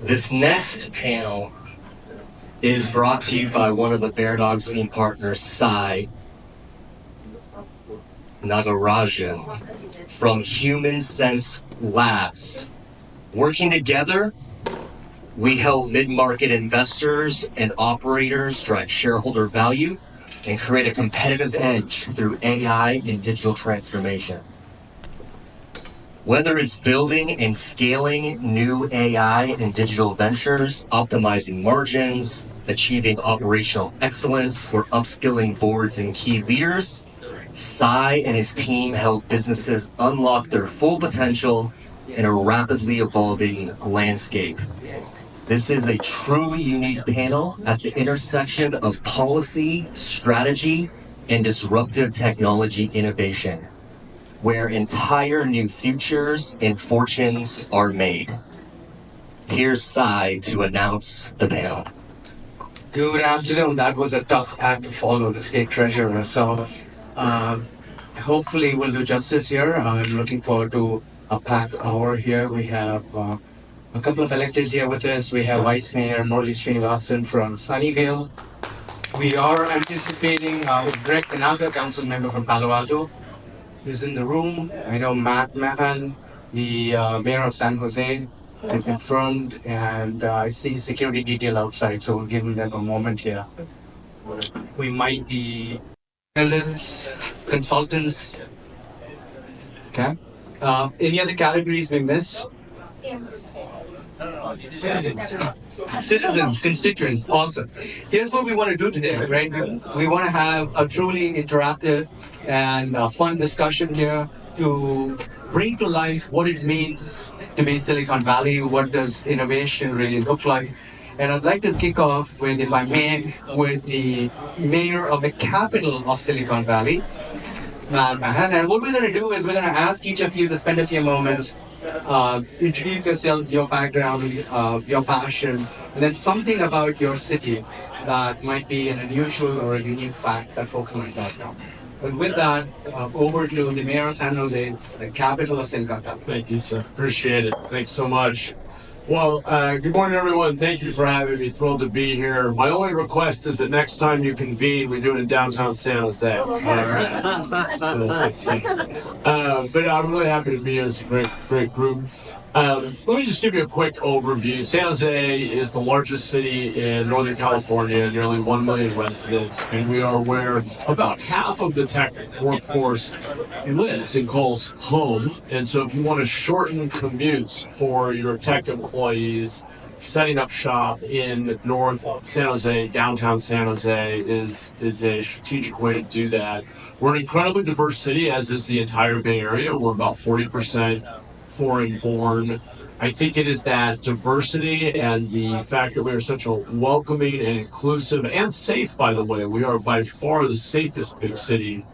This next panel is brought to you by one of the Bear Dogs theme partners, Sai Nagarajan from Human Sense Labs. Working together, we help mid-market investors and operators drive shareholder value and create a competitive edge through AI and digital transformation. Whether it's building and scaling new AI and digital ventures, optimizing margins, achieving operational excellence, or upskilling boards and key leaders, Sai and his team help businesses unlock their full potential in a rapidly evolving landscape. This is a truly unique panel at the intersection of policy, strategy, and disruptive technology innovation, where entire new futures and fortunes are made. Here's Sai to announce the panel. Good afternoon. That was a tough act to follow, the state treasurer. So hopefully we'll do justice here. I'm looking forward to a packed hour here. We have a couple of electeds here with us. We have Vice Mayor Murali Srinivasan from Sunnyvale. We are anticipating Greg, another council member from Palo Alto, is in the room. I know Matt Mahan, the mayor of San Jose, and confirmed, and I see security detail outside, so we'll give them a moment here. We might be analysts, consultants. Okay. Any other categories we missed? Citizens, constituents, awesome. Here's what we want to do today, right? We want to have a truly interactive and fun discussion here to bring to life what it means to be Silicon Valley, what does innovation really look like. And I'd like to kick off with, if I may, with the mayor of the capital of Silicon Valley, Matt Mahan. And what we're going to do is we're going to ask each of you to spend a few moments, introduce yourselves, your background, your passion, and then something about your city that might be an unusual or a unique fact that folks might not know. But with that, over to the mayor of San Jose, the capital of Silicon Valley. Thank you, sir. Appreciate it. Thanks so much. Well, good morning, everyone. Thank you for having me. Thrilled to be here. My only request is that next time you convene, we do it in downtown San Jose. All right. But I'm really happy to be here. It's a great group. Let me just give you a quick overview. San Jose is the largest city in Northern California, nearly 1 million residents, and we are where about half of the tech workforce lives and calls home. And so if you want to shorten commutes for your tech employees, setting up shop in North San Jose, downtown San Jose is a strategic way to do that. We're an incredibly diverse city, as is the entire Bay Area. We're about 40% foreign born. I think it is that diversity and the fact that we are such a welcoming and inclusive and safe, by the way. We are by far the safest big city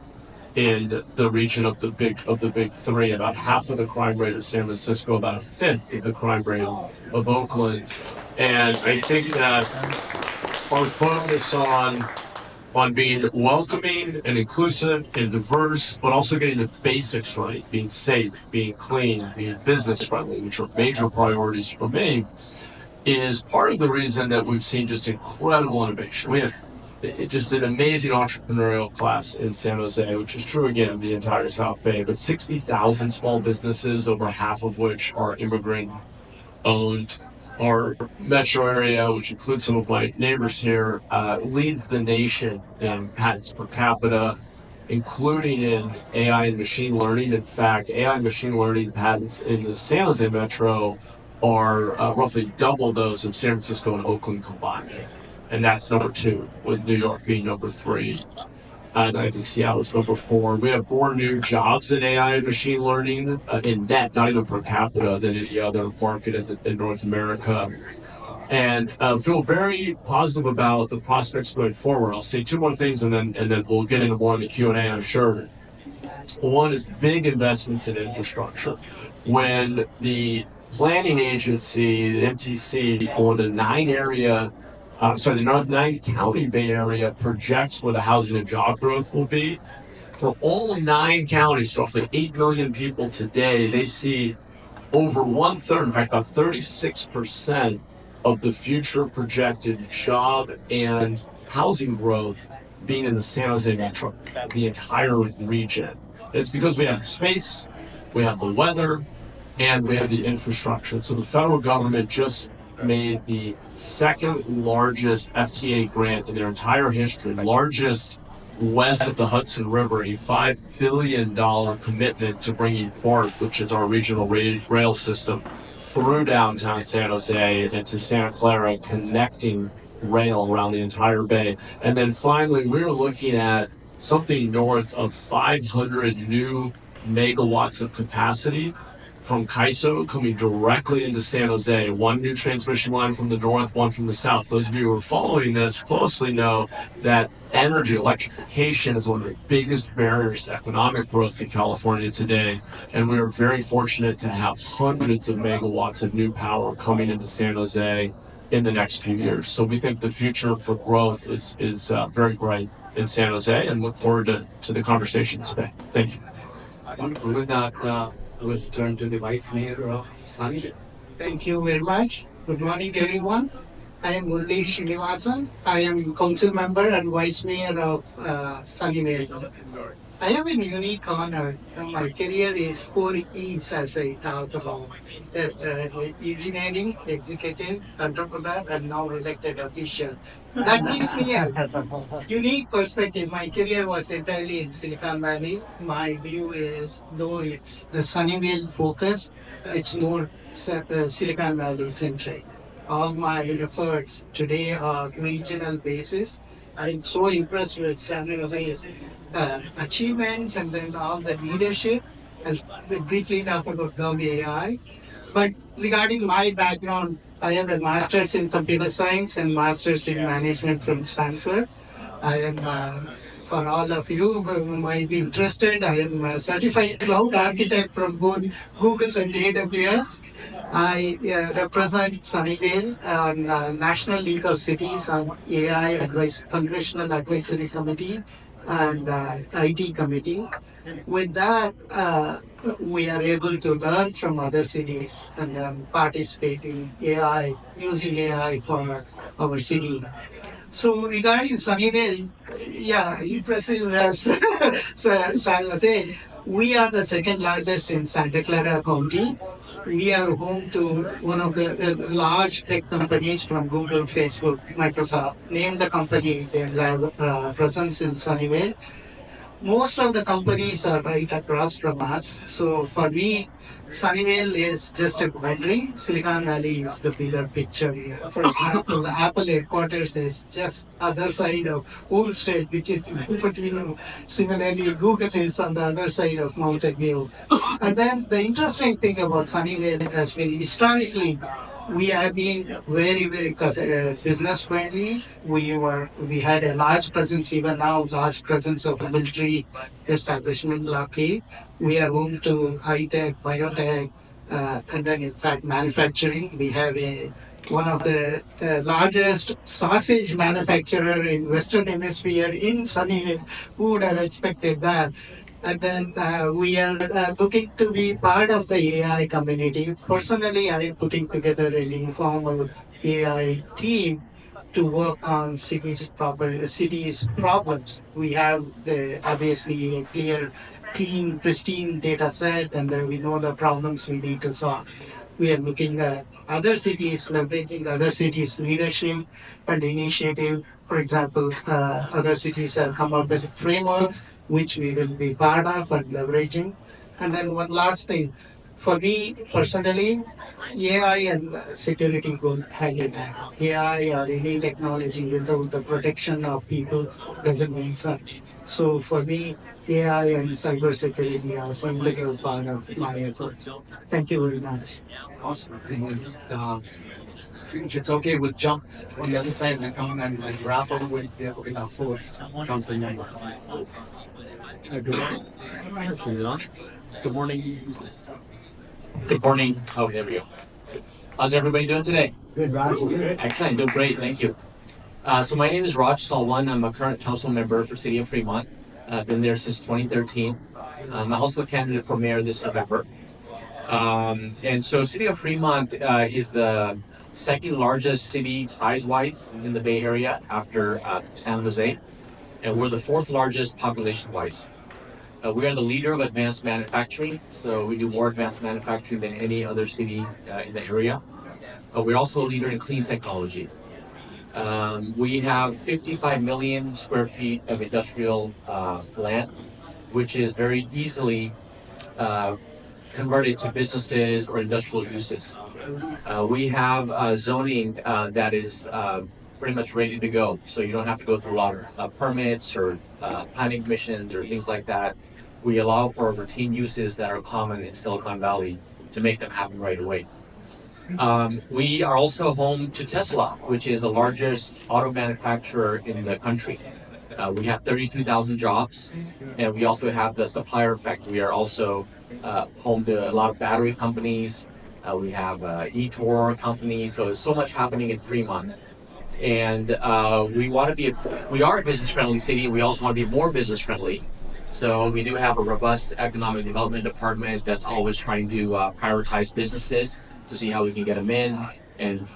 in the region of the big three. About half of the crime rate of San Francisco, about a fifth of the crime rate of Oakland. And I think that our focus on being welcoming and inclusive and diverse, but also getting the basics right, being safe, being clean, being business friendly, which are major priorities for me, is part of the reason that we've seen just incredible innovation. We have just an amazing entrepreneurial class in San Jose, which is true again of the entire South Bay, but 60,000 small businesses, over half of which are immigrant owned. Our metro area, which includes some of my neighbors here, leads the nation in patents per capita, including in AI and machine learning. In fact, AI and machine learning patents in the San Jose metro are roughly double those of San Francisco and Oakland combined. And that's number 2, with New York being number 3. And I think Seattle's number 4. We have more new jobs in AI and machine learning in net, not even per capita, than any other market in North America. And feel very positive about the prospects going forward. I'll say 2 more things, and then we'll get into more in the Q&A, I'm sure. One is big investments in infrastructure. When the planning agency, the MTC, for the 9-county Bay Area projects where the housing and job growth will be. For all 9 counties, roughly 8 million people today, they see over 1/3, in fact, about 36% of the future projected job and housing growth being in the San Jose metro, the entire region. It's because we have space, we have the weather, and we have the infrastructure. So the federal government just made the second largest FTA grant in their entire history, largest west of the Hudson River, a $5 billion commitment to bringing BART, which is our regional rail system, through downtown San Jose and to Santa Clara, connecting rail around the entire bay. And then finally, we were looking at something north of 500 new megawatts of capacity from CAISO coming directly into San Jose. One new transmission line from the north, one from the south. Those of you who are following this closely know that energy electrification is one of the biggest barriers to economic growth in California today. And we are very fortunate to have hundreds of megawatts of new power coming into San Jose in the next few years. So we think the future for growth is very bright in San Jose, and look forward to the conversation today. Thank you. Wonderful. With that, we'll turn to the Vice Mayor of Sunnyvale. Thank you very much. Good morning, everyone. I am Murli Srinivasan. I am council member and vice mayor of Sunnyvale. I have a unique honor. My career is 4 E's, as I talked about: engineering, executive, entrepreneur, and now elected official. That gives me a unique perspective. My career was entirely in Silicon Valley. My view is, though it's the Sunnyvale focus, it's more Silicon Valley centric. All my efforts today are regional basis. I'm so impressed with San Jose's achievements and then all the leadership. And we briefly talk about Gov AI. But regarding my background, I have a master's in computer science and master's in management from Stanford. I am, for all of you who might be interested, I am a certified cloud architect from both Google and AWS. I represent Sunnyvale on National League of Cities on Congressional Advisory Committee and IT Committee. With that, we are able to learn from other cities and participate in AI, using AI for our city. So regarding Sunnyvale, yeah, impressive as San Jose. We are the second largest in Santa Clara County. We are home to one of the large tech companies from Google, Facebook, Microsoft. Name the company, they have presence in Sunnyvale. Most of the companies are right across from us. So for me, Sunnyvale is just a boundary. Silicon Valley is the bigger picture here. For example, the Apple headquarters is just other side of Old State, which is in Cupertino. Similarly, Google is on the other side of Mountain View. And then the interesting thing about Sunnyvale has been historically, we have been very, very business friendly. We had a large presence, even now, large presence of military establishment, Lockheed. We are home to high tech, biotech, and then in fact manufacturing. We have one of the largest sausage manufacturer in Western Hemisphere in Sunnyvale. Who would have expected that? And then we are looking to be part of the AI community. Personally, I am putting together an informal AI team to work on cities' problems. We have obviously a clear, clean, pristine data set, and we know the problems we need to solve. We are looking at other cities, leveraging other cities' leadership and initiative. For example, other cities have come up with frameworks which we will be part of and leveraging. And then one last thing, for me personally, AI and security go hand in hand. AI or any technology without the protection of people doesn't make sense. So for me, AI and cybersecurity are some integral part of my efforts. Thank you very much. Awesome. And, if it's okay, we'll jump on the other side and come and wrap up with our host, Council Member. Good morning. Good morning. Good morning. Oh, here we go. How's everybody doing today? Good, Raj. Excellent. Doing great. Thank you. So my name is Raj Salwan. I'm a current council member for City of Fremont. I've been there since 2013. I'm also a candidate for mayor this November. And so City of Fremont is the second largest city size-wise in the Bay Area after San Jose, and we're the fourth largest population-wise. We are the leader of advanced manufacturing, so we do more advanced manufacturing than any other city in the area. We're also a leader in clean technology. We have 55 million square feet of industrial land, which is very easily converted to businesses or industrial uses. We have zoning that is pretty much ready to go, so you don't have to go through a lot of permits or planning commissions or things like that. We allow for routine uses that are common in Silicon Valley to make them happen right away. We are also home to Tesla, which is the largest auto manufacturer in the country. We have 32,000 jobs, and we also have the supplier effect. We are also home to a lot of battery companies. We have e-tour companies, so there's so much happening in Fremont. And we are a business-friendly city. We also want to be more business-friendly. So we do have a robust economic development department that's always trying to prioritize businesses to see how we can get them in and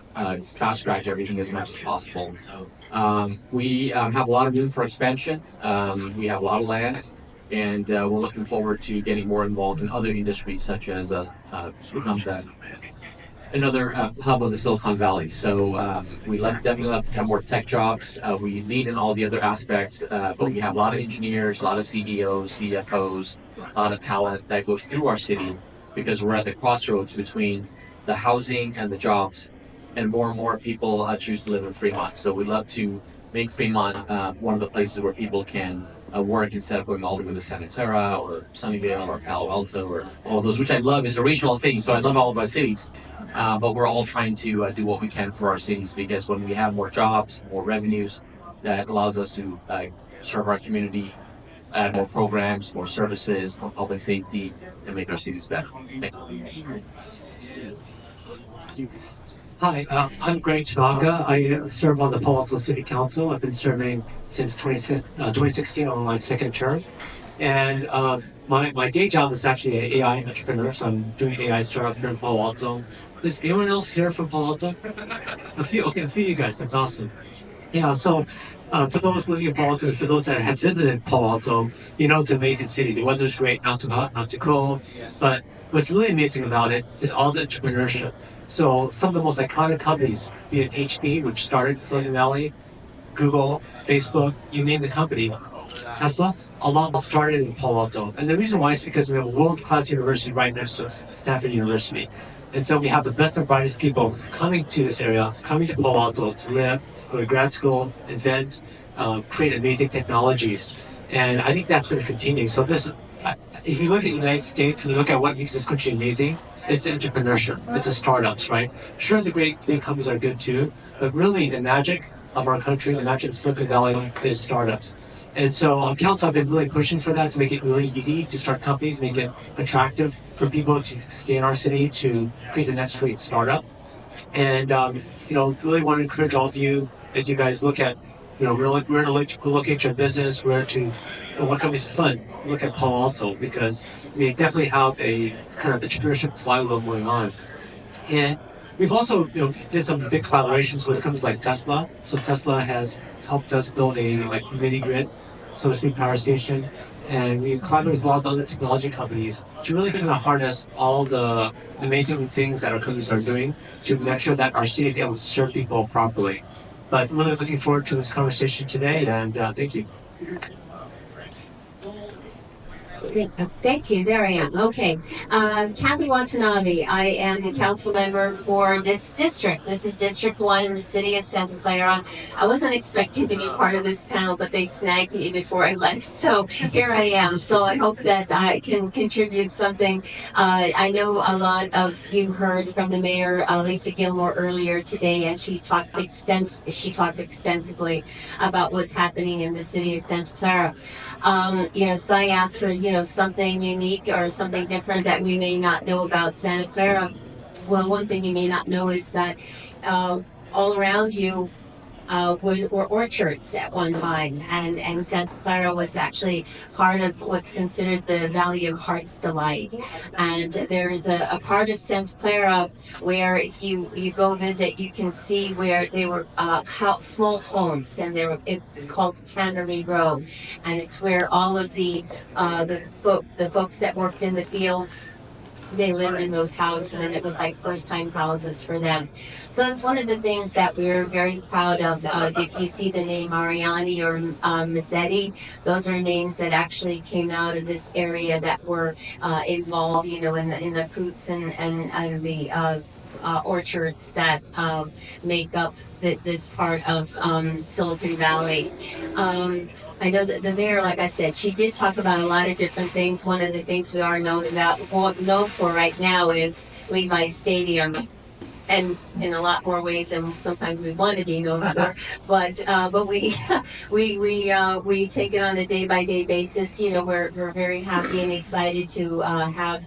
fast track everything as much as possible. We have a lot of room for expansion. We have a lot of land, and we're looking forward to getting more involved in other industries, such as become another hub of the Silicon Valley. So we definitely love to have more tech jobs. We lead in all the other aspects, but we have a lot of engineers, a lot of CEOs, CFOs, a lot of talent that goes through our city because we're at the crossroads between the housing and the jobs, and more people choose to live in Fremont. So we love to make Fremont one of the places where people can work instead of going all the way to Santa Clara or Sunnyvale or Palo Alto or all those, which I love. Is a regional thing, so I love all of our cities. But we're all trying to do what we can for our cities, because when we have more jobs, more revenues, that allows us to serve our community, add more programs, more services, more public safety, and make our cities better. Thank you. Hi, I'm Greg Chinaga. I serve on the Palo Alto City Council. I've been serving since 2016 on my second term. And my day job is actually an AI entrepreneur, so I'm doing AI startup here in Palo Alto. Is anyone else here from Palo Alto? A few of you guys. That's awesome. Yeah, so for those living in Palo Alto, for those that have visited Palo Alto, you know it's an amazing city. The weather's great, not too hot, not too cold. But what's really amazing about it is all the entrepreneurship. So some of the most iconic companies, be it HP, which started in Silicon Valley, Google, Facebook, you name the company, Tesla, a lot started in Palo Alto. And the reason why is because we have a world-class university right next to us, Stanford University. And so we have the best and brightest people coming to this area, coming to Palo Alto to live, go to grad school, invent, create amazing technologies. And I think that's going to continue. So if you look at the United States and you look at what makes this country amazing, it's the entrepreneurship, it's the startups, right? Sure, the great big companies are good too, but really the magic of our country, the magic of Silicon Valley is startups. And so on council, I've been really pushing for that to make it really easy to start companies, make it attractive for people to stay in our city, to create the next great startup. And, really want to encourage all of you as you guys look at, where to locate your business, what companies to fund, look at Palo Alto, because we definitely have a kind of entrepreneurship flywheel going on. And we've also, did some big collaborations with companies like Tesla. So Tesla has helped us build a mini grid, so to speak, power station. And we collaborate with a lot of other technology companies to really kind of harness all the amazing things that our companies are doing to make sure that our city is able to serve people properly. But I'm really looking forward to this conversation today, and thank you. Thank you. There I am. Okay. Kathy Watanabe. I am the council member for this district. This is District 1 in the city of Santa Clara. I wasn't expecting to be part of this panel, but they snagged me before I left. So here I am. So I hope that I can contribute something. I know a lot of you heard from the mayor, Lisa Gilmore, earlier today, and she talked extensively about what's happening in the city of Santa Clara. So I asked for, something unique or something different that we may not know about Santa Clara. Well, one thing you may not know is that all around you, were orchards at one time, and Santa Clara was actually part of what's considered the Valley of Heart's Delight. And there is a part of Santa Clara where if you go visit, you can see where they were small homes, and it's called Cannery Row, and it's where all of the folks that worked in the fields, they lived in those houses, and it was like first time houses for them. So it's one of the things that we're very proud of. If you see the name Mariani or Mazzetti, those are names that actually came out of this area that were involved, in the fruits and the orchards that make up this part of Silicon Valley. I know that the mayor, like I said, she did talk about a lot of different things. One of the things we are known for right now is Levi Stadium. And in a lot more ways than sometimes we want to be known for, but we take it on a day by day basis. We're very happy and excited to have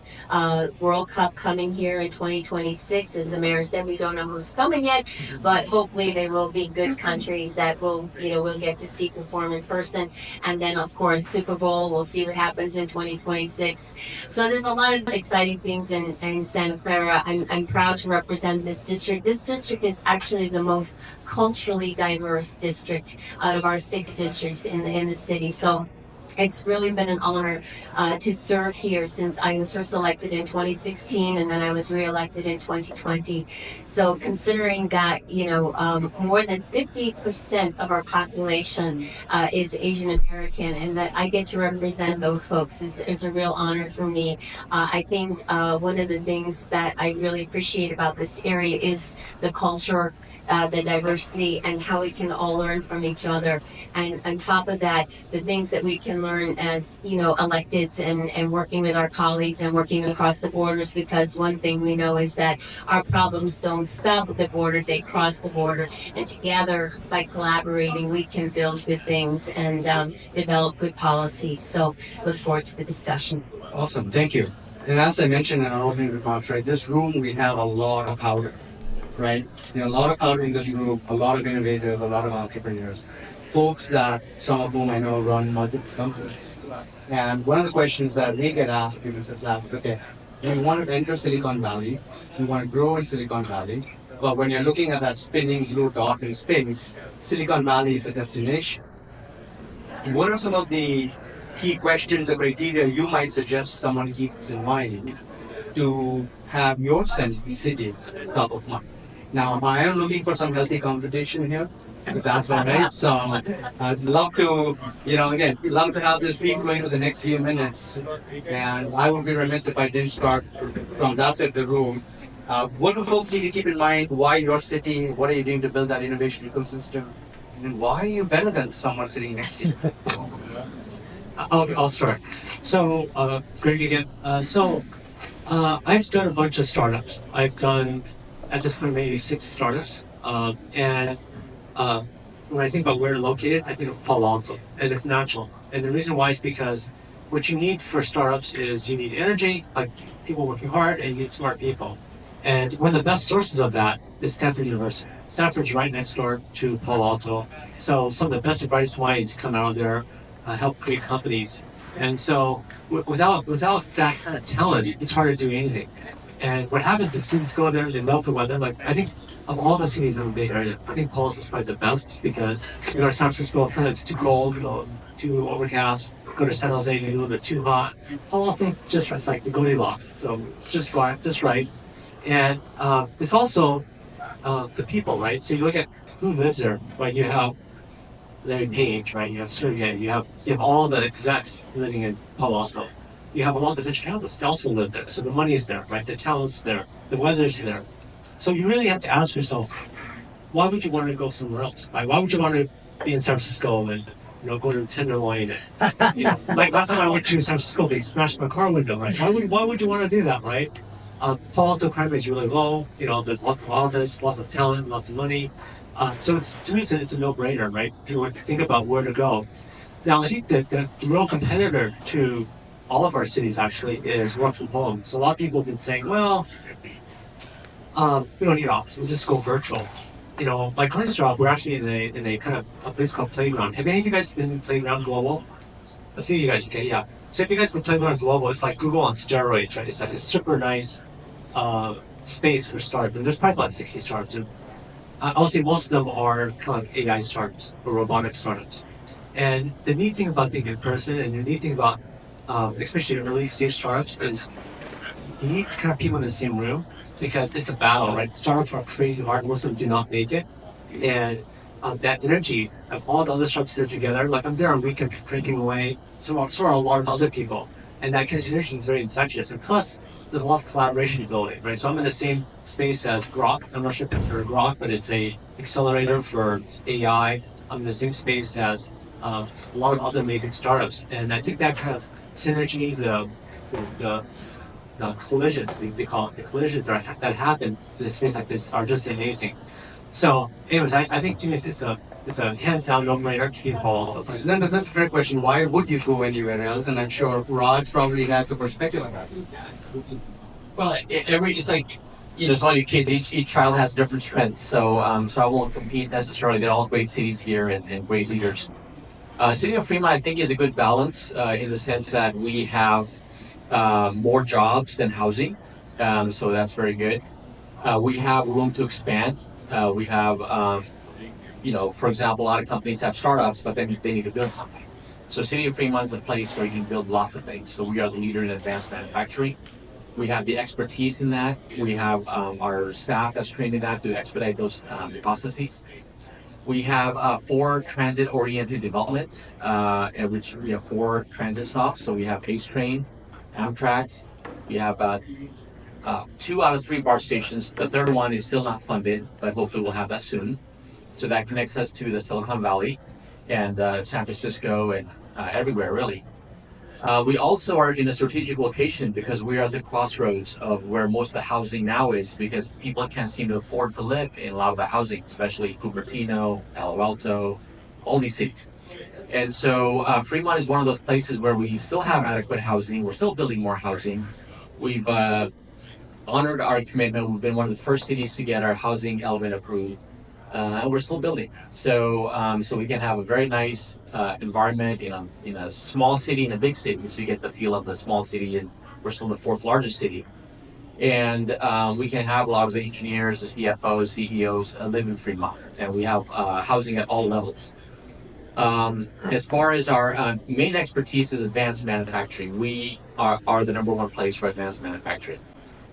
World Cup coming here in 2026. As the mayor said, we don't know who's coming yet, but hopefully they will be good countries that we'll get to see perform in person. And then of course Super Bowl, we'll see what happens in 2026. So there's a lot of exciting things in Santa Clara. I'm proud to represent this district. This district is actually the most culturally diverse district out of our 6 districts in the city. So it's really been an honor to serve here since I was first elected in 2016, and then I was reelected in 2020. So considering that, more than 50% of our population is Asian American, and that I get to represent those folks is a real honor for me. I think one of the things that I really appreciate about this area is the culture, the diversity, and how we can all learn from each other. And on top of that, the things that we can learn as electeds and working with our colleagues and working across the borders, because one thing we know is that our problems don't stop at the border, they cross the border, and together by collaborating we can build good things and develop good policies. So look forward to the discussion. Awesome, thank you. And as I mentioned in our opening remarks, right, this room we have a lot of powder, right? There are a lot of powder in this room, a lot of innovators, a lot of entrepreneurs, folks that some of whom I know run multiple companies. And one of the questions that we get asked is, okay, you want to enter Silicon Valley, you want to grow in Silicon Valley, but when you're looking at that spinning blue dot in space, Silicon Valley is a destination. What are some of the key questions or criteria you might suggest someone keeps in mind to have your city top of mind? Now, I am looking for some healthy competition here, if that's all right. So I'd love to, love to have this free flowing for the next few minutes. And I would be remiss if I didn't start from that side of the room. What do folks need to keep in mind? Why your city? What are you doing to build that innovation ecosystem? And why are you better than someone sitting next to you? I'll start. So, Greg again. I've done a bunch of startups. I've done, at this point, maybe 6 startups. And when I think about where they're located, I think of Palo Alto, and it's natural. And the reason why is because what you need for startups is you need energy, like people working hard, and you need smart people. And one of the best sources of that is Stanford University. Stanford's right next door to Palo Alto. So some of the best and brightest minds come out of there, help create companies. And so without that kind of talent, it's hard to do anything. And what happens is students go there, they love the weather. Like, I think of all the cities in the Bay Area, I think Palo Alto is probably the best because you go to San Francisco, sometimes it's too cold, too overcast. Go to San Jose, a little bit too hot. Palo Alto, just right. It's like the Goldilocks. So it's just right. And it's also the people, right? So you look at who lives there, right? You have Larry Page, right? You have Sergey. You have all the execs living in Palo Alto. You have a lot of the venture capitalists also live there. So the money's there, right? The talent's there. The weather's there. So you really have to ask yourself, why would you want to go somewhere else? Right? Why would you want to be in San Francisco and go to Tenderloin? Like last time I went to San Francisco, they smashed my car window, right? Why would you want to do that, right? Palo Alto crime rate is really low. There's lots of office, lots of talent, lots of money. So to me, it's a no-brainer, right? To think about where to go. Now, I think that the real competitor to all of our cities actually is work from home. So a lot of people have been saying, well, we don't need office, we'll just go virtual. my current job, we're actually in a kind of a place called Playground. Have any of you guys been in Playground Global? A few of you guys, okay, yeah. So if you guys can Playground Global, it's like Google on steroids, right? It's like a super nice space for startups. And there's probably about 60 startups. And I'll say most of them are kind of AI startups or robotic startups. And the neat thing about being in person and the neat thing about, especially early stage startups, is you need kind of people in the same room because it's a battle, right? Startups are crazy hard. Most of them do not make it. And that energy of all the other startups that are together, like I'm there on weekend drinking away, so are a lot of other people. And that kind of energy is very infectious. And plus, there's a lot of collaboration building, right? So I'm in the same space as Grok. I'm not sure if you've heard of Grok, but it's a accelerator for AI. I'm in the same space as a lot of other amazing startups. And I think that kind of synergy, the collisions, they call it, the collisions that happen in a space like this are just amazing. So, anyways, I think to me it's a hands down no-brainer to be involved. Then that's a great question. Why would you go anywhere else? And I'm sure Raj probably has a perspective on that. Well, it's like, it's all your kids. Each child has different strengths. So I won't compete necessarily. They're all great cities here and great leaders. City of Fremont, I think, is a good balance in the sense that we have more jobs than housing. So that's very good. We have room to expand. We have, for example, a lot of companies have startups, but then they need to build something. So City of Fremont is a place where you can build lots of things. So we are the leader in advanced manufacturing. We have the expertise in that. We have our staff that's trained in that to expedite those processes. We have 4 transit-oriented developments, in which we have 4 transit stops. So we have ACE Train, Amtrak. We have 2 out of 3 BART stations. The third one is still not funded, but hopefully we'll have that soon. So that connects us to the Silicon Valley and San Francisco and everywhere, really. We also are in a strategic location because we are at the crossroads of where most of the housing now is, because people can't seem to afford to live in a lot of the housing, especially Cupertino, Palo Alto, all these cities. And so Fremont is one of those places where we still have adequate housing. We're still building more housing. We've honored our commitment. We've been one of the first cities to get our housing element approved. And we're still building. So we can have a very nice environment in a small city, in a big city. So you get the feel of the small city, and we're still the 4th largest city. And we can have a lot of the engineers, the CFOs, CEOs live in Fremont. And we have housing at all levels. As far as our main expertise is advanced manufacturing, we are the number 1 place for advanced manufacturing.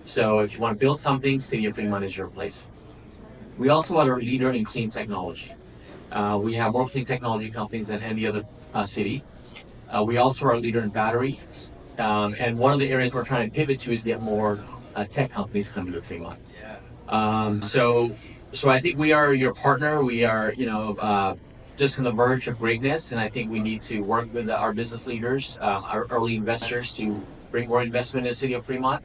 So if you want to build something, City of Fremont is your place. We also are a leader in clean technology. We have more clean technology companies than any other city. We also are a leader in battery. And one of the areas we're trying to pivot to is get more tech companies coming to Fremont. So I think we are your partner. We are, just on the verge of greatness. And I think we need to work with our business leaders, our early investors, to bring more investment in the city of Fremont.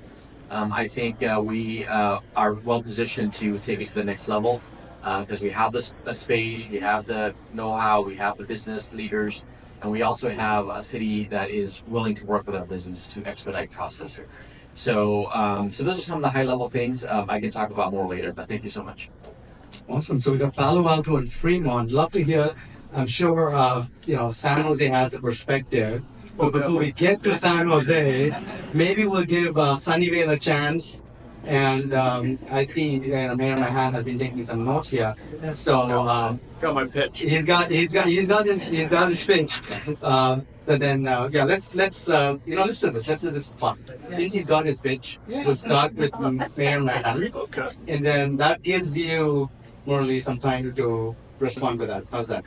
I think we are well positioned to take it to the next level because we have the space, we have the know-how, we have the business leaders, and we also have a city that is willing to work with our business to expedite process. So those are some of the high-level things. I can talk about more later, but thank you so much. Awesome. So we got Palo Alto and Fremont. Love to hear. I'm sure San Jose has a perspective. But before we get to San Jose, maybe we'll give Sunnyvale a chance. And I see Mayor Mahan has been taking some notes here. So Got my pitch. he's got his pitch. But then let's do this fun. Since he's got his pitch, we'll start with Mayor Mahan. Okay. And then that gives you Murali some time to respond to that. How's that?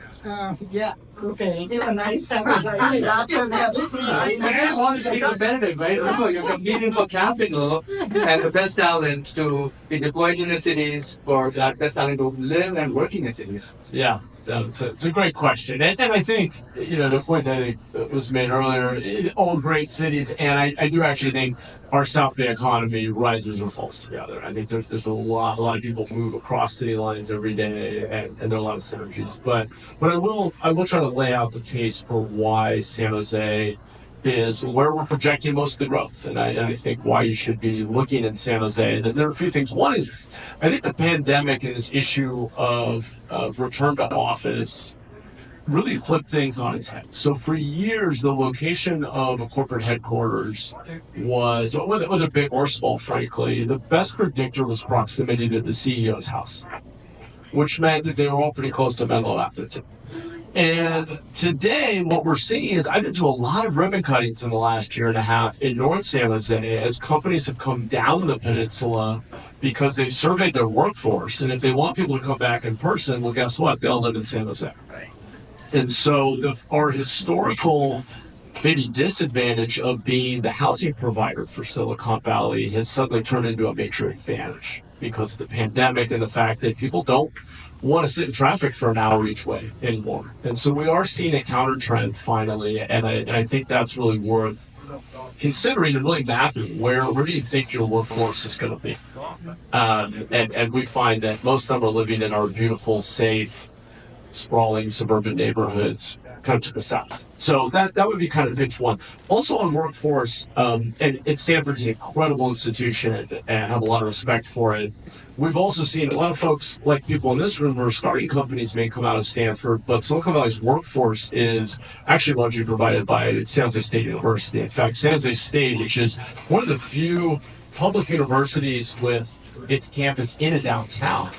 Yeah. Okay. Give a nice time. After that, this is nice. You didn't want to be competitive, right? Remember, you're competing for capital and the best talent to be deployed in the cities, for that best talent to live and work in the cities. Yeah, it's a great question. And I think, the point that I think was made earlier, all great cities, and I do actually think our South Bay economy rises or falls together. I think there's a lot of people move across city lines every day, and there are a lot of synergies. But I will try to lay out the case for why San Jose is where we're projecting most of the growth. And I think why you should be looking in San Jose. And there are a few things. One is, I think the pandemic and this issue of return to office really flipped things on its head. So for years, the location of a corporate headquarters was, whether big or small, frankly, the best predictor was proximity to the CEO's house, which meant that they were all pretty close to Menlo Avenue. And today, what we're seeing is I've been to a lot of ribbon cuttings in the last year and a half in North San Jose as companies have come down the peninsula because they've surveyed their workforce. And if they want people to come back in person, well, guess what? They'll live in San Jose. And so our historical maybe disadvantage of being the housing provider for Silicon Valley has suddenly turned into a major advantage because of the pandemic and the fact that people don't want to sit in traffic for an hour each way anymore. And so we are seeing a counter trend finally, and I think that's really worth considering and really mapping where do you think your workforce is going to be. And we find that most of them are living in our beautiful, safe, sprawling suburban neighborhoods kind of to the south. So that would be kind of pitch one. Also on workforce, and Stanford's an incredible institution and have a lot of respect for it. We've also seen a lot of folks, like people in this room, who are starting companies may come out of Stanford, but Silicon Valley's workforce is actually largely provided by San Jose State University. In fact, San Jose State, which is one of the few public universities with its campus in a downtown,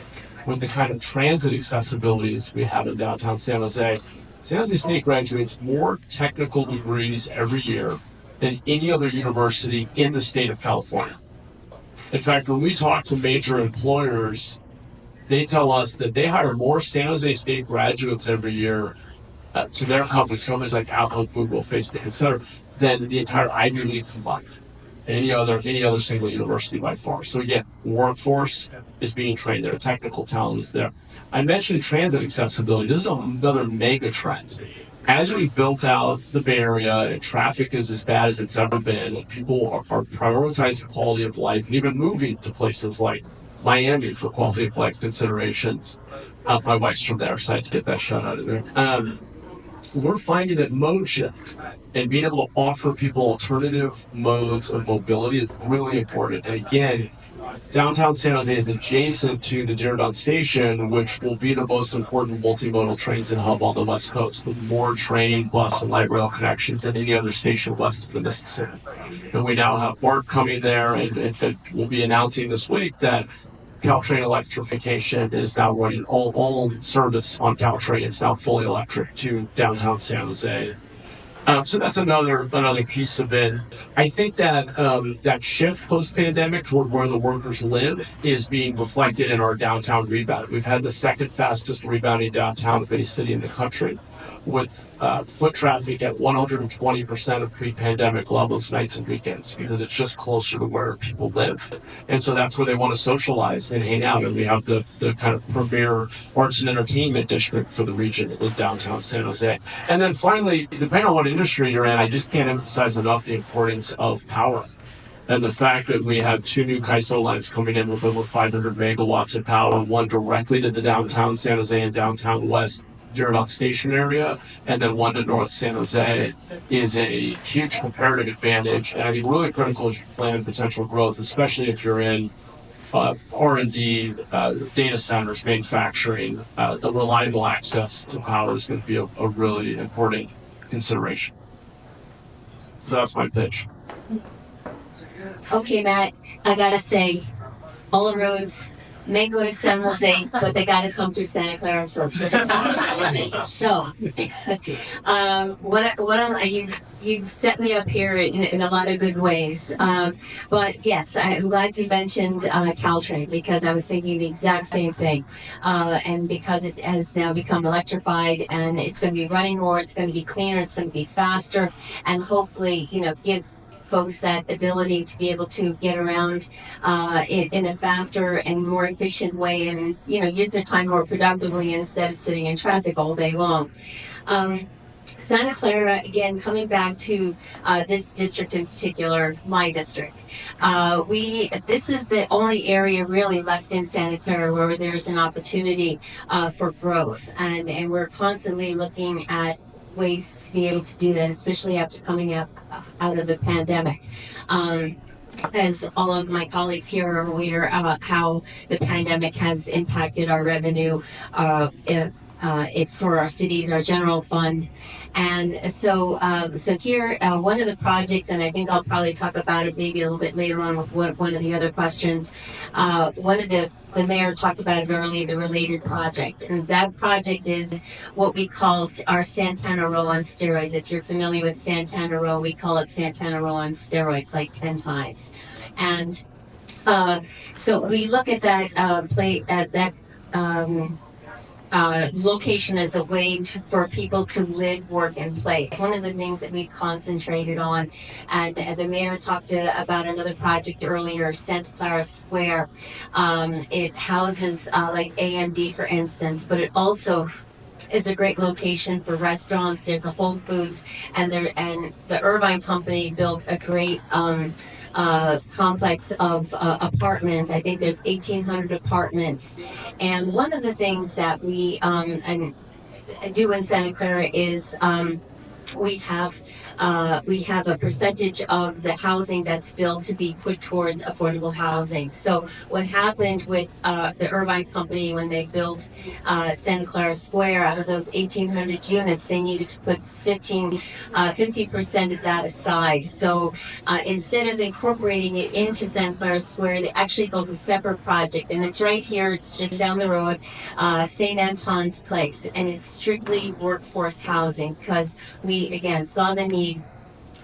with the kind of transit accessibilities we have in downtown San Jose, San Jose State graduates more technical degrees every year than any other university in the state of California. In fact, when we talk to major employers, they tell us that they hire more San Jose State graduates every year to their companies like Apple, Google, Facebook, etc., than the entire Ivy League combined. Any other single university by far. So again, workforce is being trained there, technical talent is there. I mentioned transit accessibility. This is another mega trend. As we built out the Bay Area and traffic is as bad as it's ever been, and people are prioritizing quality of life and even moving to places like Miami for quality of life considerations. My wife's from there, so I had to get that shot out of there. We're finding that mode shift and being able to offer people alternative modes of mobility is really important. And again, downtown San Jose is adjacent to the Diridon Station, which will be the most important multimodal transit hub on the West Coast, with more train, bus, and light rail connections than any other station west of the Mississippi. And we now have BART coming there, and we'll be announcing this week that Caltrain electrification is now running all service on Caltrain. It's now fully electric to downtown San Jose. So that's another piece of it. I think that that shift post-pandemic toward where the workers live is being reflected in our downtown rebound. We've had the second fastest rebounding downtown of any city in the country, with foot traffic at 120% of pre-pandemic levels nights and weekends, because it's just closer to where people live. And so that's where they want to socialize and hang out. And we have the kind of premier arts and entertainment district for the region in downtown San Jose. And then finally, depending on what industry you're in, I just can't emphasize enough the importance of power. And the fact that we have 2 new CAISO lines coming in with over 500 megawatts of power, one directly to the downtown San Jose and downtown West Diridon Station area, and then one to North San Jose, is a huge comparative advantage, and I think really critical as you plan potential growth, especially if you're in R&D, data centers, manufacturing. The reliable access to power is going to be a really important consideration. So that's my pitch. Okay, Matt, I gotta say, all the roads may go to San Jose, but they got to come through Santa Clara first. So, you've set me up here in a lot of good ways. But yes, I'm glad you mentioned Caltrain, because I was thinking the exact same thing. And because it has now become electrified, and it's going to be running more, it's going to be cleaner, it's going to be faster, and hopefully, give folks that ability to be able to get around in a faster and more efficient way, and use their time more productively instead of sitting in traffic all day long. Santa Clara, again, coming back to this district in particular, my district, this is the only area really left in Santa Clara where there's an opportunity for growth, and we're constantly looking at ways to be able to do that, especially after coming out of the pandemic. As all of my colleagues here are aware, how the pandemic has impacted our revenue for our cities, our general fund. And so here, one of the projects, and I think I'll probably talk about it maybe a little bit later on with one of the other questions. One of the mayor talked about it earlier, the related project. And that project is what we call our Santana Row on steroids. If you're familiar with Santana Row, we call it Santana Row on steroids, like 10 times. And so we look at that location as a way for people to live, work, and play. It's one of the things that we've concentrated on. And the mayor talked about another project earlier, Santa Clara Square. It houses like AMD, for instance, but it also is a great location for restaurants. There's a Whole Foods, and the Irvine Company built a great complex of apartments. I think there's 1,800 apartments. And one of the things that we do in Santa Clara is we have a percentage of the housing that's built to be put towards affordable housing. So what happened with the Irvine Company when they built Santa Clara Square, out of those 1,800 units, they needed to put 50% of that aside. So instead of incorporating it into Santa Clara Square, they actually built a separate project, and it's right here. It's just down the road, St. Anton's Place, and it's strictly workforce housing because we again saw the need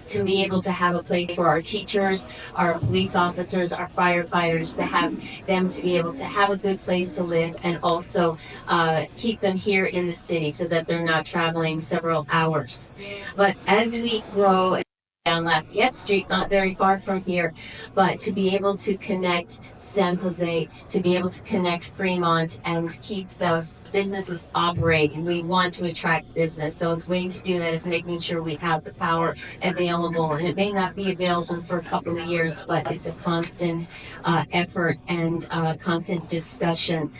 to be able to have a place for our teachers, our police officers, our firefighters, to have them to be able to have a good place to live, and also keep them here in the city so that they're not traveling several hours. But as we grow down Lafayette Street, not very far from here, but to be able to connect San Jose, to be able to connect Fremont, and keep those businesses operating. We want to attract business, so the way to do that is making sure we have the power available, and it may not be available for a couple of years, but it's a constant effort and constant discussion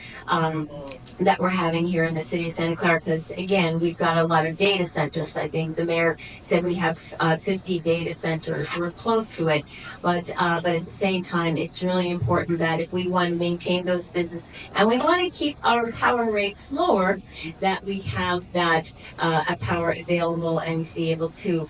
that we're having here in the city of Santa Clara, because again, we've got a lot of data centers. I think the mayor said we have 50 data centers. We're close to it, but at the same time, it's really important that if we want to maintain those businesses and we want to keep our power rates lower, that we have that power available and to be able to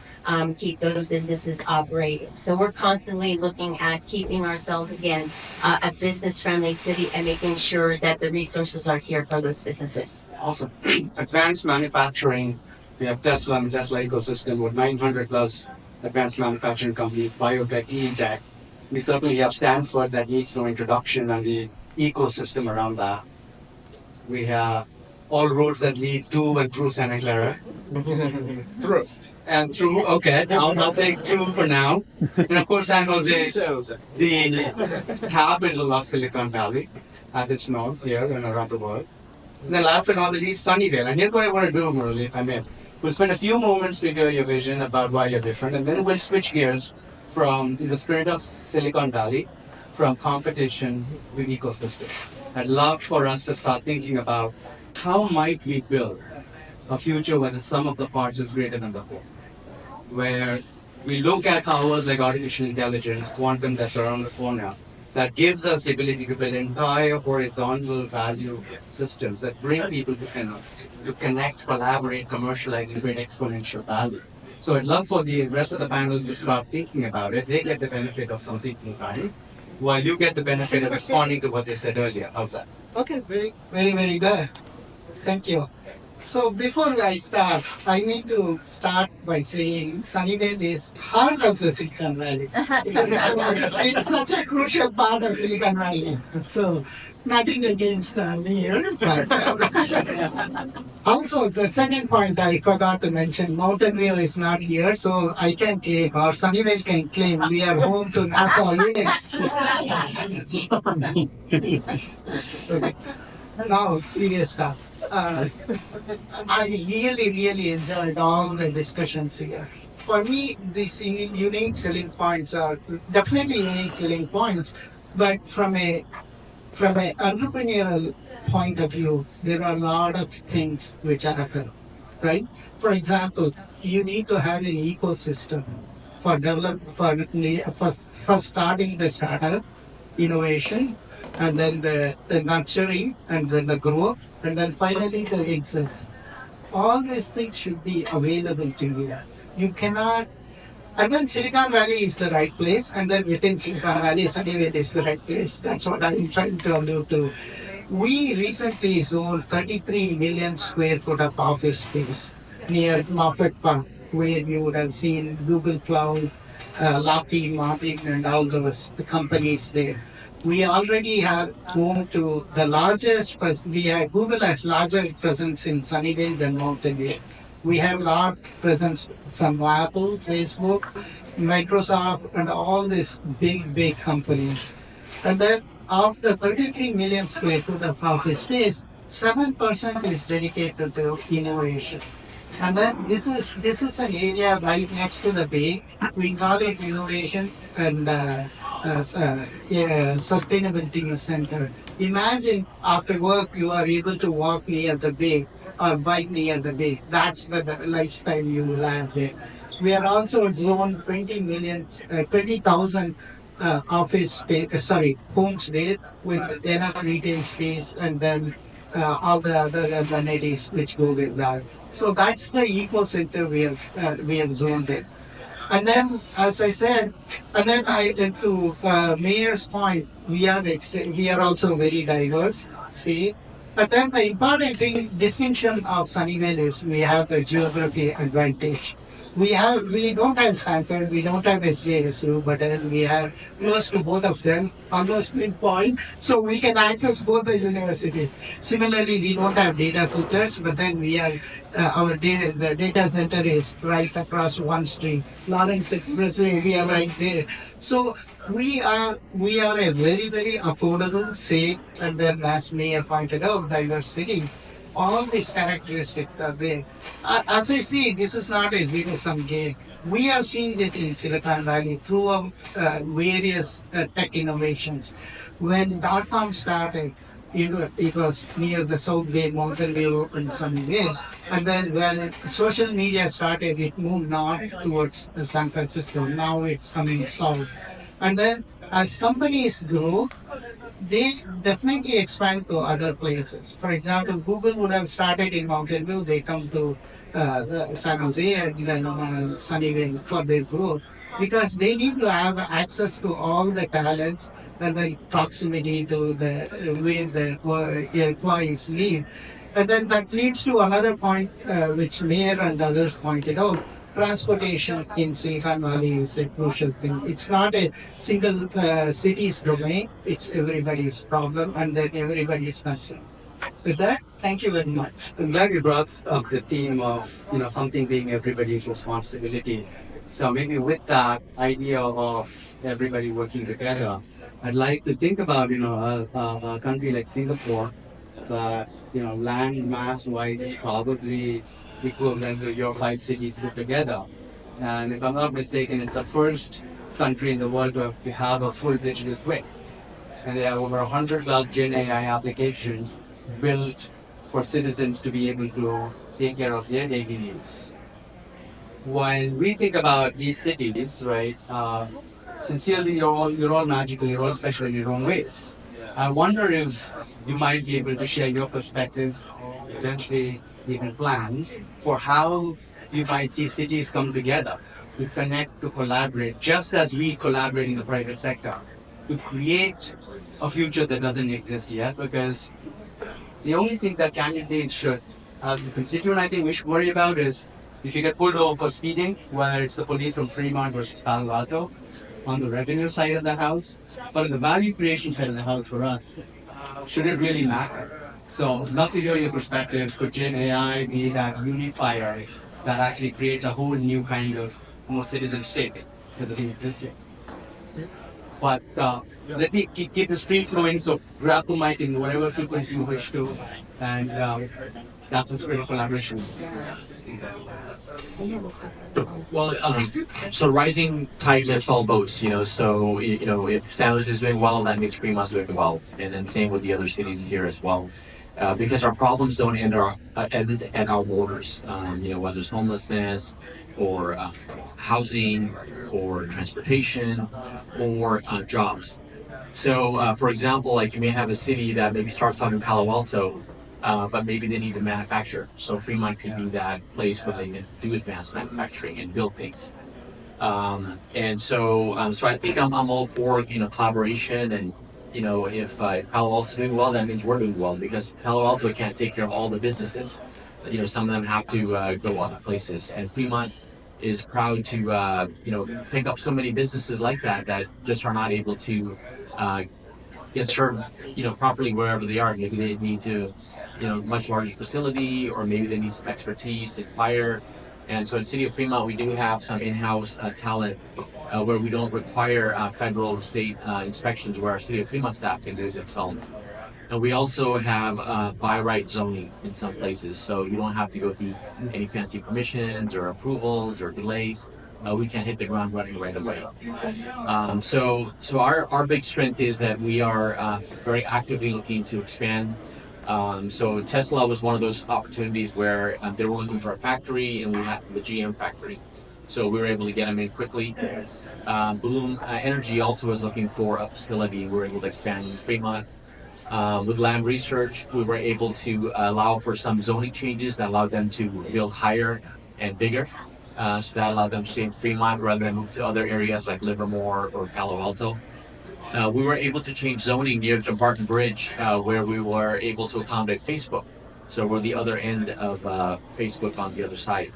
keep those businesses operating. So we're constantly looking at keeping ourselves, again, a business-friendly city and making sure that the resources are here for those businesses. Awesome. Advanced manufacturing. We have Tesla and Tesla ecosystem with 900 plus advanced manufacturing companies, biotech, e-tech. We certainly have Stanford that needs no introduction, and the ecosystem around that. We have all roads that lead to and through Santa Clara. Through. And through, okay, I'll take through for now. And of course, San Jose, the capital of Silicon Valley, as it's known here and around the world. And then last but not least, Sunnyvale. And here's what I want to do, Murali, if I may. We'll spend a few moments to hear your vision about why you're different, and then we'll switch gears from the spirit of Silicon Valley, from competition with ecosystems. I'd love for us to start thinking about how might we build a future where the sum of the parts is greater than the whole, where we look at powers like artificial intelligence, quantum that's around the corner, that gives us the ability to build entire horizontal value systems that bring people to connect, collaborate, commercialize, and create exponential value. So I'd love for the rest of the panel to start thinking about it. They get the benefit of some thinking time, while you get the benefit of responding to what they said earlier. How's that? Okay, very, very, very good. Thank you. So before I start, I need to start by saying Sunnyvale is heart of the Silicon Valley. It's such a crucial part of Silicon Valley. So nothing against me here. But, also, the second point I forgot to mention, Mountain View is not here, so I can claim, or Sunnyvale can claim, we are home to NASA units. Okay. Now, serious stuff. I really enjoyed all the discussions here. For me, these unique selling points are definitely unique selling points, but from an entrepreneurial point of view, there are a lot of things which happen. right? For example, you need to have an ecosystem for for starting the startup, innovation, and then the nurturing, and then the growth, and then finally the exit. All these things should be available to you. You cannot, and then Silicon Valley is the right place, and then within Silicon Valley, Sunnyvale is the right place. That's what I'm trying to allude to. We recently sold 33 million square foot of office space near Moffett Park, where you would have seen Google Cloud, Lockheed Martin, and all those companies there. We already have home to the largest, Google has larger presence in Sunnyvale than Mountain View. We have large presence from Apple, Facebook, Microsoft, and all these big companies. And then of the 33 million square foot of office space, 7% is dedicated to innovation. And then this is an area right next to the bay. We call it innovation and sustainability center. Imagine after work you are able to walk near the bay or bike near the bay. That's the lifestyle you will have there. We are also zone 20,000 office space, homes there with enough retail space, and then all the other amenities which go with that. So that's the eco center we have zoned it. And then, as I said, and then to Mayor's point, we are also very diverse. See, but then the important thing, distinction of Sunnyvale is we have the geography advantage. We don't have Stanford, we don't have SJSU, but then we are close to both of them, almost midpoint, so we can access both the university. Similarly, we don't have data centers, but then we are the data center is right across one street, Lawrence Expressway. We are right there, so we are a very affordable, safe, and then as Mayor pointed out, diverse city. All these characteristics are there. As I see, this is not a zero-sum game. We have seen this in Silicon Valley through various tech innovations. When .com started, it was near the South Bay, Mountain View, and Sunnyvale. And then when social media started, it moved north towards San Francisco. Now it's coming south. And then as companies grow, they definitely expand to other places. For example, Google would have started in Mountain View, they come to San Jose and then Sunnyvale for their growth, because they need to have access to all the talents and the proximity to the where the employees live. And then that leads to another point which Mayor and others pointed out. Transportation in Silicon Valley is a crucial thing. It's not a single city's domain, it's everybody's problem, and then everybody's concern. With that, thank you very much. I'm glad you brought up the theme of something being everybody's responsibility. So maybe with that idea of everybody working together, I'd like to think about a country like Singapore that land mass wise is probably equivalent to your 5 cities put together. And if I'm not mistaken, it's the first country in the world to have a full digital twin. And they have over 100 large Gen AI applications built for citizens to be able to take care of their daily needs. When we think about these cities, right, sincerely, you're all magical, you're all special in your own ways. I wonder if you might be able to share your perspectives, potentially even plans for how you might see cities come together to connect, to collaborate, just as we collaborate in the private sector, to create a future that doesn't exist yet. Because the only thing that candidates should, the constituent I think we should worry about is if you get pulled over for speeding, whether it's the police from Fremont versus Palo Alto, on the revenue side of the house, but on the value creation side of the house for us, should it really matter? So, love to hear your perspective. Could Gen AI be that unifier that actually creates a whole new kind of more citizen state that doesn't exist yet? But let me keep this free flowing, so grab the mic in whatever sequence you wish to, and that's the spirit of collaboration. Well, so rising tide lifts all boats, so, if San Luis is doing well, that means Fremont's doing well. And then same with the other cities here as well. because our problems don't end at our borders. Whether it's homelessness or housing or transportation or jobs. So, for example, like you may have a city that maybe starts out in Palo Alto, but maybe they need to manufacture. So Fremont could be that place where they can do advanced manufacturing and build things. So I think I'm all for collaboration, and if Palo Alto's doing well, that means we're doing well, because Palo Alto can't take care of all the businesses. Some of them have to go other places, and Fremont is proud to pick up so many businesses like that just are not able to get served properly wherever they are. Maybe they need to much larger facility, or maybe they need some expertise in fire. And so in City of Fremont, we do have some in-house talent where we don't require federal or state inspections, where our City of Fremont staff can do it themselves. And we also have by right zoning in some places, so you don't have to go through any fancy permissions or approvals or delays. We can hit the ground running right away. So our big strength is that we are very actively looking to expand. So Tesla was one of those opportunities where they were looking for a factory, and we had the GM factory. So we were able to get them in quickly. Bloom Energy also was looking for a facility. We were able to expand in Fremont. With land research, we were able to allow for some zoning changes that allowed them to build higher and bigger. So that allowed them to stay in Fremont rather than move to other areas like Livermore or Palo Alto. We were able to change zoning near the Barton Bridge, where we were able to accommodate Facebook. So we're the other end of Facebook on the other side.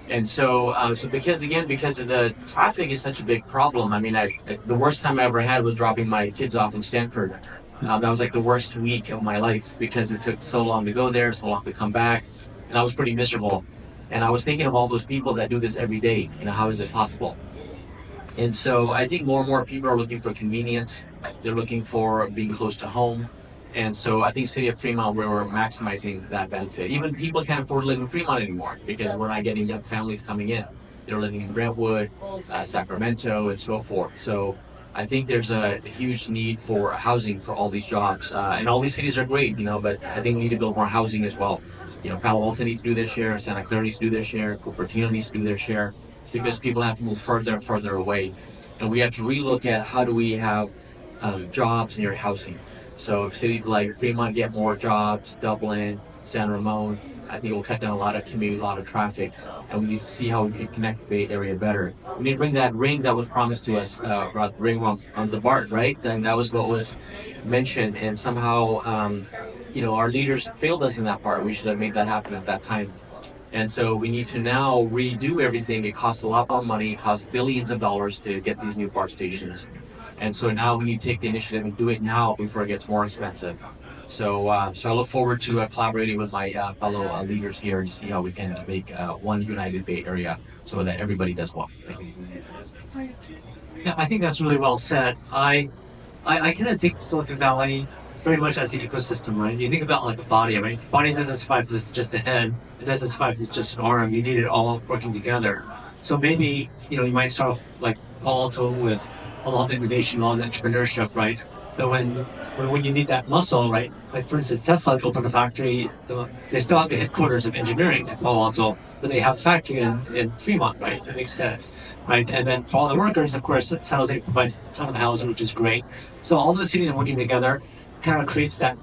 And so because of the traffic is such a big problem. I mean, the worst time I ever had was dropping my kids off in Stanford. That was like the worst week of my life, because it took so long to go there, so long to come back, and I was pretty miserable. And I was thinking of all those people that do this every day. How is it possible? And so I think more and more people are looking for convenience. They're looking for being close to home. And so I think City of Fremont, we're maximizing that benefit. Even people can't afford to live in Fremont anymore, because we're not getting young families coming in. They're living in Brentwood, Sacramento, and so forth. So I think there's a huge need for housing for all these jobs. And all these cities are great, but I think we need to build more housing as well. Palo Alto needs to do their share, Santa Clara needs to do their share, Cupertino needs to do their share, because people have to move further and further away. And we have to relook at how do we have jobs near housing. So if cities like Fremont get more jobs, Dublin, San Ramon, I think it will cut down a lot of commute, a lot of traffic, and we need to see how we can connect the Bay Area better. We need to bring that ring that was promised to us, ring on the BART, right? And that was what was mentioned, and somehow, our leaders failed us in that part. We should have made that happen at that time. And so we need to now redo everything. It costs a lot more money. It costs billions of dollars to get these new BART stations. And so now we need to take the initiative and do it now before it gets more expensive. So I look forward to collaborating with my fellow leaders here to see how we can make one united Bay Area so that everybody does well. Thank you. Yeah, I think that's really well said. I kind of think Silicon Valley very much as an ecosystem, right? You think about like a body, right? Body doesn't survive with just a head. It doesn't survive with just an arm. You need it all working together. So maybe, you might start off like Palo Alto with a lot of innovation, a lot of entrepreneurship, right? But when you need that muscle, right? Like for instance, Tesla opened a factory. They still have the headquarters of engineering at Palo Alto, but they have a factory in Fremont, right? That makes sense, right? And then for all the workers, of course, San Jose provides a ton of housing, which is great. So all the cities working together kind of creates that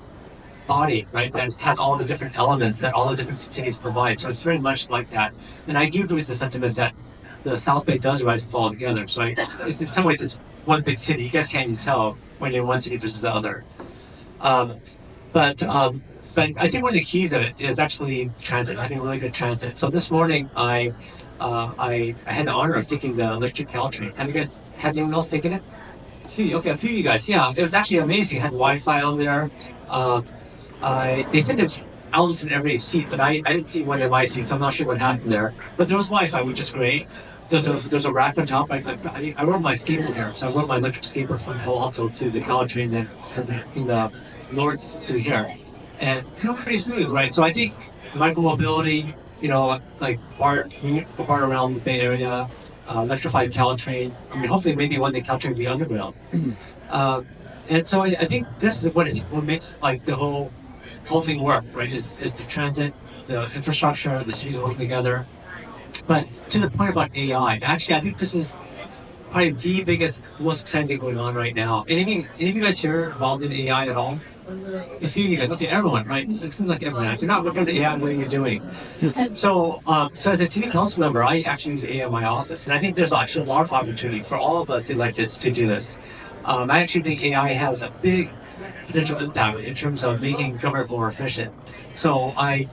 body, right? That has all the different elements that all the different cities provide. So it's very much like that. And I do agree with the sentiment that the South Bay does rise and fall together. So in some ways, it's one big city. You guys can't even tell when you're in one city versus the other. But I think one of the keys of it is actually transit, having really good transit. So this morning, I had the honor of taking the electric Caltrain. Has anyone else taken it? A few of you guys. Yeah, it was actually amazing. It had Wi-Fi on there. They said there's outlets in every seat, but I didn't see one in my seat, so I'm not sure what happened there. But there was Wi-Fi, which is great. There's a rack on top. I rode my skateboard here, so I rode my electric skateboard from Palo Alto to the Caltrain, then from the Lords to here, and pretty smooth, right? So I think micromobility, like BART around the Bay Area, electrified Caltrain. I mean, hopefully, maybe one day Caltrain will be underground. And so I think this is what makes like the whole whole thing work, right? Is the transit, the infrastructure, the cities working together. But to the point about AI, actually, I think this is probably the biggest, most exciting thing going on right now. Any of you guys here involved in AI at all? A few of you guys, okay, everyone, right? It seems like everyone. If you're not working with AI, what are you doing? So as a city council member, I actually use AI in my office, and I think there's actually a lot of opportunity for all of us elected to do this. I actually think AI has a big potential impact in terms of making government more efficient. So I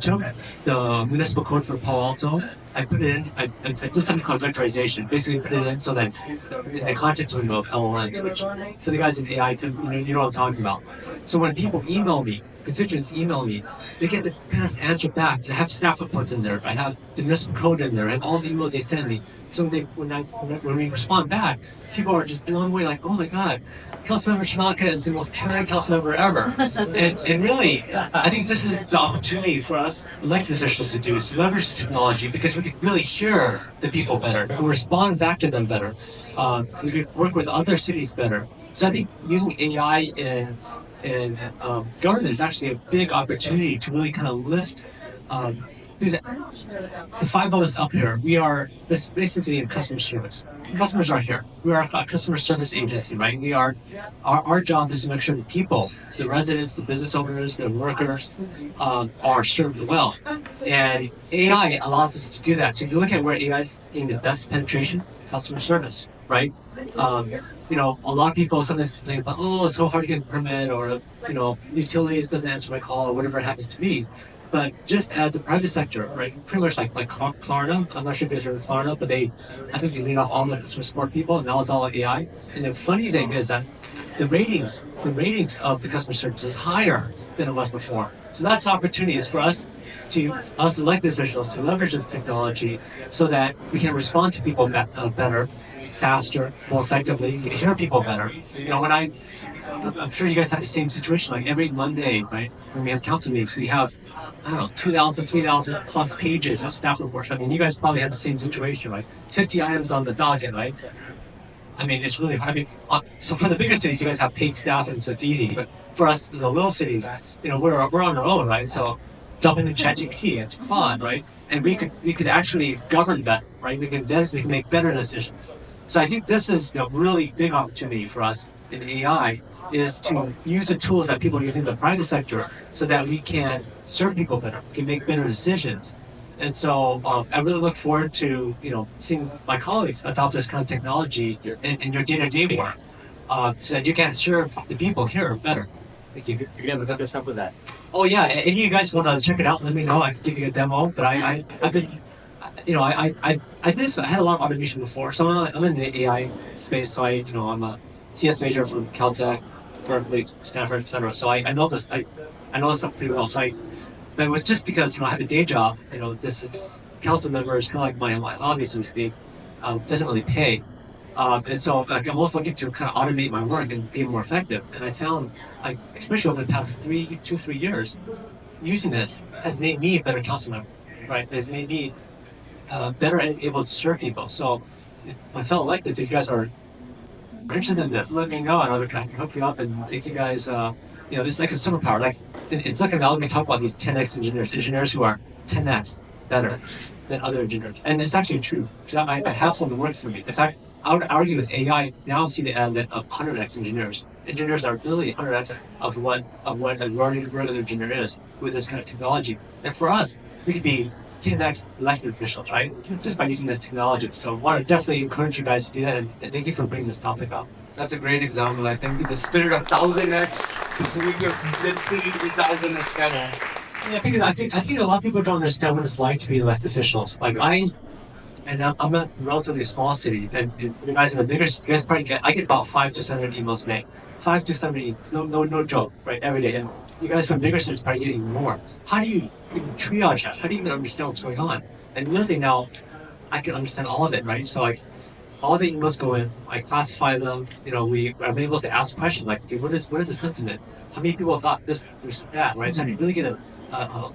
took the municipal code for Palo Alto. I put it in. I did something called vectorization. Basically, put it in so that it's in the context window of LLMs, which for the guys in AI, you know what I'm talking about. So when people email me, constituents email me, they get the best answer back. I have staff reports in there. I have the municipal code in there. I have all the emails they send me. So when we respond back, people are just blown away, like, oh my God, Councilmember Tanaka is the most caring council member ever. And really, I think this is the opportunity for us elected officials to do, is to leverage the technology, because we can really hear the people better, and respond back to them better. We could work with other cities better. So I think using AI in government is actually a big opportunity to really kind of lift because the five of us up here, we are basically in customer service. Customers are here. We are a customer service agency, right? We are, our job is to make sure the people, the residents, the business owners, the workers, are served well. And AI allows us to do that. So if you look at where AI is getting the best penetration, customer service, right? You know, a lot of people sometimes complain about, oh, it's so hard to get a permit, or, you know, utilities doesn't answer my call, or whatever it happens to be. But just as a private sector, right, pretty much like Klarna, I'm not sure if you guys heard of Klarna, but I think they laid off all the customer support people, and now it's all AI. And the funny thing is that the ratings of the customer service is higher than it was before. So that's opportunities for us elected officials to leverage this technology so that we can respond to people better, faster, more effectively. We can hear people better. You know, I'm sure you guys have the same situation. Like every Monday, right, when we have council meetings, we have, I don't know, 2,000, 3,000 plus pages of staff reports. I mean, you guys probably have the same situation, right? 50 items on the docket, right? I mean, it's really hard. I mean, so for the bigger cities, you guys have paid staff, and so it's easy. But for us, the little cities, you know, we're on our own, right? So jump into ChatGPT and Claude, right? And we could actually govern better, right? We can make better decisions. So I think this is a really big opportunity for us in AI, is to use the tools that people are using in the private sector so that we can serve people better, we can make better decisions. And so I really look forward to, you know, seeing my colleagues adopt this kind of technology in your day-to-day work, so that you can serve the people here better. Thank you. You're gonna hook us up with that. Oh yeah, if you guys want to check it out, let me know. I can give you a demo. But I've been, you know, I did this. I had a lot of automation before, so I'm in the AI space. So I'm a CS major from Caltech, Berkeley, Stanford, etc. So I know this. I know this stuff pretty well. But it was just because, you know, I have a day job. You know, this is council member is kind of like my hobby, so to speak. Doesn't really pay. And so like, I'm also looking to kind of automate my work and be more effective. And I found, like, especially over the past 3 years, using this has made me a better council member, right? It's made me better and able to serve people. So my fellow electeds, if you guys are interested in this, let me know, and I can hook you up and make you guys, you know, this is like a superpower. Like, it's like an we talk about these 10x engineers who are 10x better than other engineers. And it's actually true, because I have someone work for me. In fact, I would argue with AI now see the advent of 100x engineers. Engineers are literally 100x of what a regular engineer is with this kind of technology. And for us, we could be 10x elected officials, right? Just by using this technology. So I want to definitely encourage you guys to do that, and thank you for bringing this topic up. That's a great example. I think the spirit of 1000x, so we could literally 1000x better. Yeah, because I think a lot of people don't understand what it's like to be elected officials. Like I'm a relatively small city, and you guys in the bigger, you guys probably I get about 5 to 700 emails a day. 5 to 700, no joke, right? Every day. And you guys from bigger cities probably getting more. How do you even triage that? How do you even understand what's going on? And literally now, I can understand all of it, right? So like, all the emails go in, I classify them, you know, I'm able to ask questions like, okay, what is the sentiment? How many people thought this versus that, right? So I really get a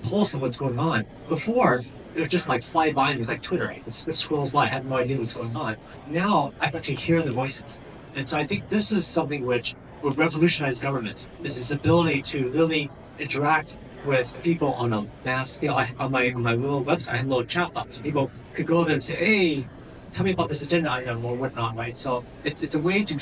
pulse of what's going on. Before, it would just like fly by me, like Twitter, it scrolls by, I had no idea what's going on. Now, I can actually hear the voices. And so I think this is something which will revolutionize governments, is this ability to really interact with people on a mass scale. On my little website, I have a little chat box, so people could go there and say, "Hey, tell me about this agenda item or whatnot," right? So it's a way to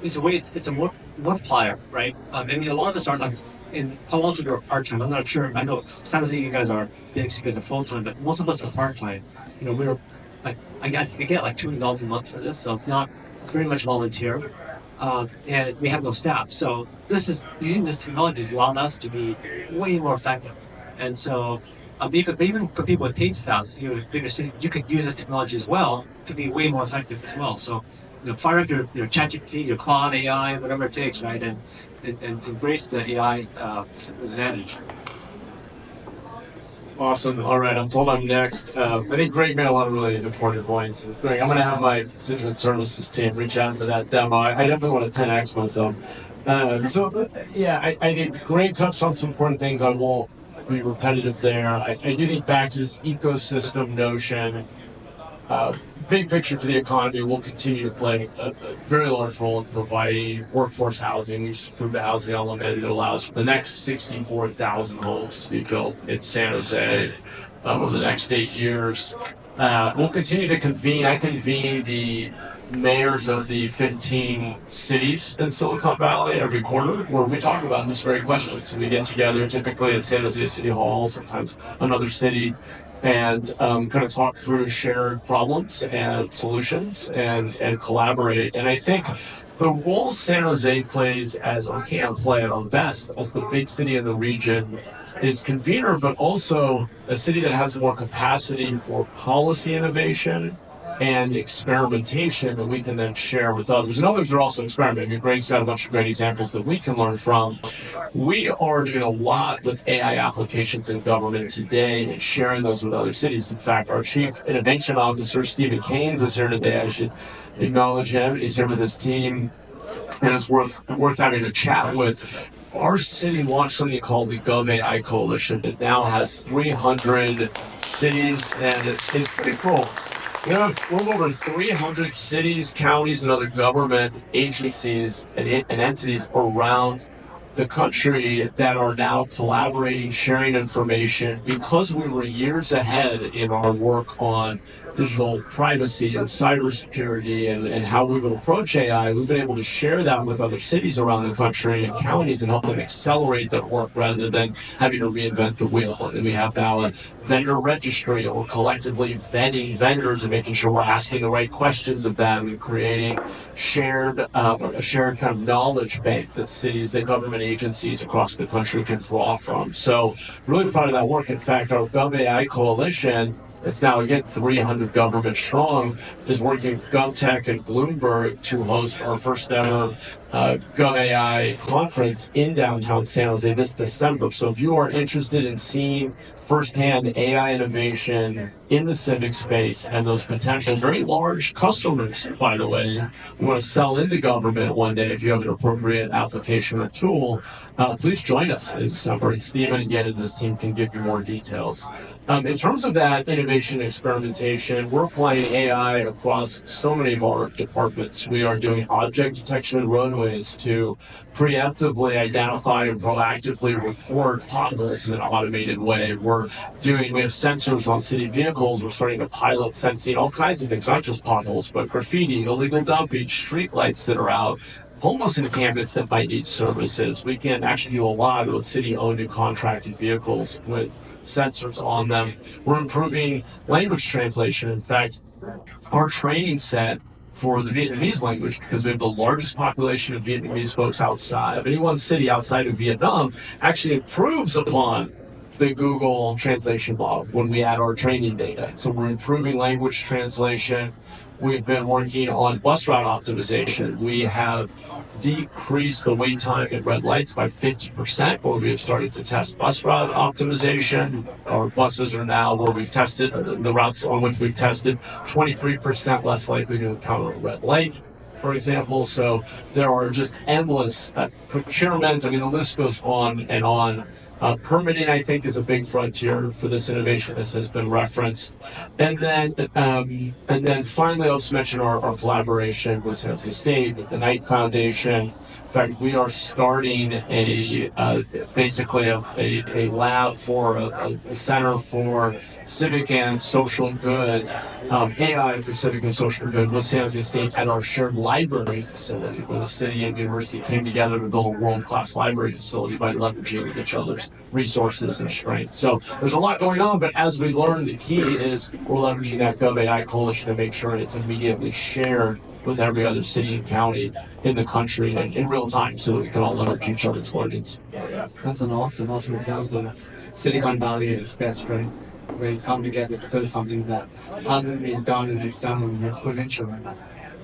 it's a multiplier, right? I mean, a lot of us are like in Palo Alto are part time. I'm not sure. I know San Jose, you guys are big, so you guys are full time, but most of us are part time. You know, we're like I get like $200 a month for this, so it's very much volunteer. And we have no staff. So using this technology has allowed us to be way more effective. And so even for people with paid staffs, bigger city, you could use this technology as well to be way more effective as well. So fire up your ChatGPT, your Claude AI, whatever it takes, right, and embrace the AI advantage. Awesome. All right, I'm told I'm next. I think Greg made a lot of really important points. Greg, I'm going to have my decision services team reach out for that demo. I definitely want to 10x myself. I think Greg touched on some important things. I won't be repetitive there. I do think back to this ecosystem notion. Big picture for the economy will continue to play a very large role in providing workforce housing. We just approved the housing element that allows for the next 64,000 homes to be built in San Jose over the next 8 years. We'll continue to convene. I convene the mayors of the 15 cities in Silicon Valley every quarter where we talk about this very question. So we get together typically at San Jose City Hall, sometimes another city, and kind of talk through shared problems and solutions and collaborate. And I think the role San Jose plays or can play at our best as the big city in the region is convener, but also a city that has more capacity for policy innovation and experimentation that we can then share with others. And others are also experimenting. Greg's got a bunch of great examples that we can learn from. We are doing a lot with AI applications in government today and sharing those with other cities. In fact, our Chief Innovation Officer, Stephen Keynes, is here today. I should acknowledge him. He's here with his team, and it's worth having a chat with. Our city launched something called the GovAI Coalition that now has 300 cities, and it's pretty cool. We have over 300 cities, counties, and other government agencies and entities around the country that are now collaborating, sharing information. Because we were years ahead in our work on digital privacy and cybersecurity and how we would approach AI, we've been able to share that with other cities around the country and counties and help them accelerate their work rather than having to reinvent the wheel. And we have now a vendor registry, or collectively vetting vendors and making sure we're asking the right questions of them and creating a shared kind of knowledge bank that cities, that government agencies across the country can draw from. So really proud of that work. In fact, our GovAI Coalition, it's now again 300 government strong, is working with GovTech and Bloomberg to host our first ever GovAI conference in downtown San Jose this December. So if you are interested in seeing firsthand AI innovation in the civic space and those potential very large customers, by the way, you want to sell into government one day if you have an appropriate application or tool, please join us in December. And Stephen again and his team can give you more details. In terms of that innovation experimentation, we're applying AI across so many of our departments. We are doing object detection in roadways to preemptively identify and proactively report potholes in an automated way. We have sensors on city vehicles. We're starting to pilot sensing all kinds of things, not just potholes, but graffiti, illegal dumping, street lights that are out, homeless encampments that might need services. We can actually do a lot with city-owned and contracted vehicles with sensors on them. We're improving language translation. In fact, our training set for the Vietnamese language, because we have the largest population of Vietnamese folks outside of any one city outside of Vietnam, actually improves upon the Google translation model when we add our training data. So we're improving language translation. We've been working on bus route optimization. We have decreased the wait time at red lights by 50%, where we have started to test bus route optimization. Our buses are now, where we've tested, the routes on which we've tested, 23% less likely to encounter a red light, for example. So there are just endless procurement. I mean, the list goes on and on. Permitting, I think, is a big frontier for this innovation, as has been referenced. And then finally, I'll just mention our collaboration with San Jose State, with the Knight Foundation. In fact, we are starting basically a lab for a center for civic and social good, AI for civic and social good with San Jose State at our shared library facility, where the city and university came together to build a world-class library facility by leveraging each other's resources and strengths. So there's a lot going on, but as we learned, the key is we're leveraging that GovAI coalition to make sure it's immediately shared with every other city and county in the country and in real time, so that we can all leverage each other's learnings. That's an awesome example of Silicon Valley at its best, right? Where you come together to build something that hasn't been done and it's done in exponential.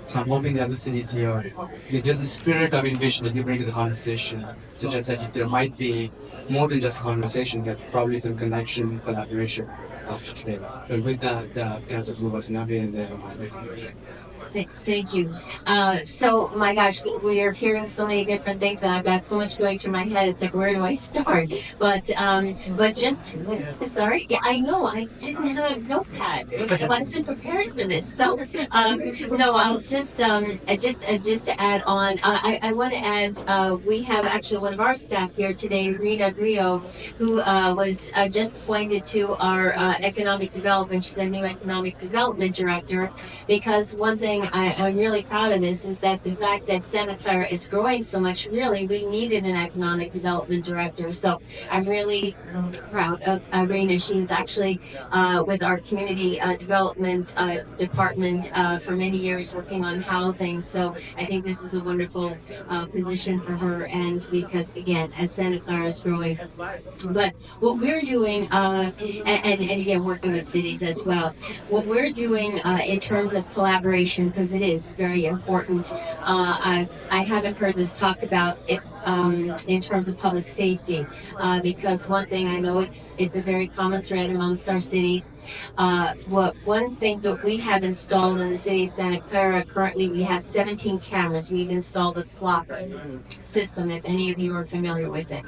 So I'm hoping the other cities here, just the spirit of innovation that you bring to the conversation suggests that there might be more than just a conversation, there's probably some connection, collaboration after today. But with that, Councilor Watanabe and then Thank you. So, my gosh, we are hearing so many different things, and I've got so much going through my head. It's like, where do I start? But just sorry. Yeah, I know I didn't have a notepad. I wasn't prepared for this. So, no, I'll just to add on. I want to add. We have actually one of our staff here today, Rena Grio, who was just appointed to our economic development. She's our new economic development director, because one thing I'm really proud of this is that the fact that Santa Clara is growing so much, really, we needed an economic development director. So I'm really proud of Rena. She's actually with our community development department for many years working on housing. So I think this is a wonderful position for her, and because, again, as Santa Clara is growing. But what we're doing, and again, working with cities as well, what we're doing in terms of collaboration, because it is very important. I haven't heard this talked about it in terms of public safety, because one thing I know it's a very common thread amongst our cities. One thing that we have installed in the city of Santa Clara, currently we have 17 cameras. We've installed the flock system, if any of you are familiar with it.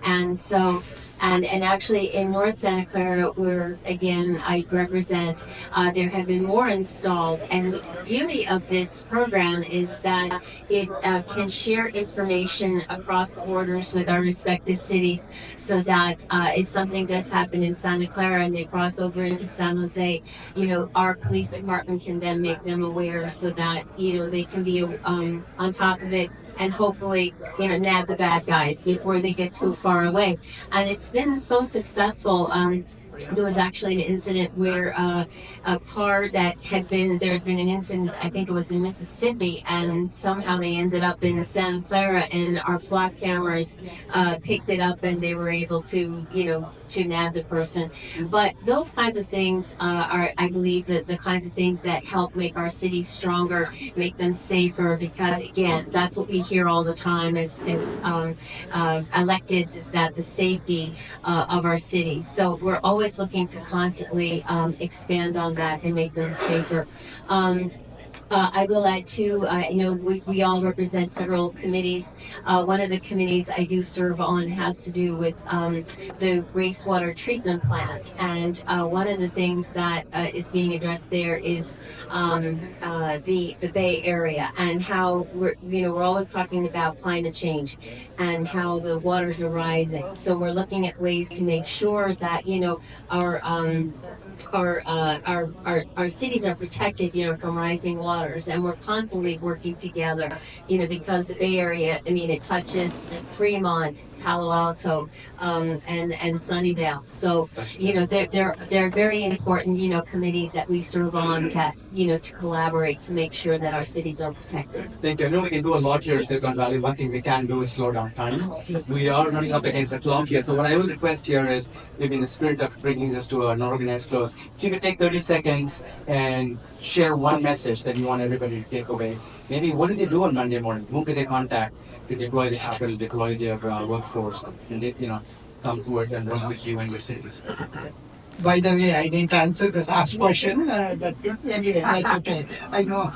And so, and actually in North Santa Clara, where again I represent, there have been more installed. And the beauty of this program is that it can share information across borders with our respective cities, so that if something does happen in Santa Clara and they cross over into San Jose, our police department can then make them aware, so that they can be on top of it, and hopefully, nab the bad guys before they get too far away. And it's been so successful. There was actually an incident where a car that there had been an incident, I think it was in Mississippi, and somehow they ended up in Santa Clara, and our flock cameras picked it up, and they were able to, to nab the person. But those kinds of things are, I believe, the kinds of things that help make our cities stronger, make them safer, because, again, that's what we hear all the time as electeds, is that the safety of our cities. So we're always looking to constantly expand on that and make them safer. I will add too, we all represent several committees. One of the committees I do serve on has to do with the wastewater treatment plant. And one of the things that is being addressed there is the Bay Area, and how we're always talking about climate change and how the waters are rising. So we're looking at ways to make sure that, our cities are protected, from rising waters, and we're constantly working together, because the Bay Area, it touches Fremont, Palo Alto, and Sunnyvale. So, they're very important, committees that we serve on that, to collaborate to make sure that our cities are protected. Thank you. I know we can do a lot here in Silicon Valley. One thing we can do is slow down time. We are running up against the clock here. So what I will request here is, maybe in the spirit of bringing this to an organized close, if you could take 30 seconds and share one message that you want everybody to take away. Maybe what do they do on Monday morning? Who do they contact to deploy the capital, deploy their workforce, and they, come to work and work with you and your cities? By the way, I didn't answer the last question, but anyway, that's okay. I know.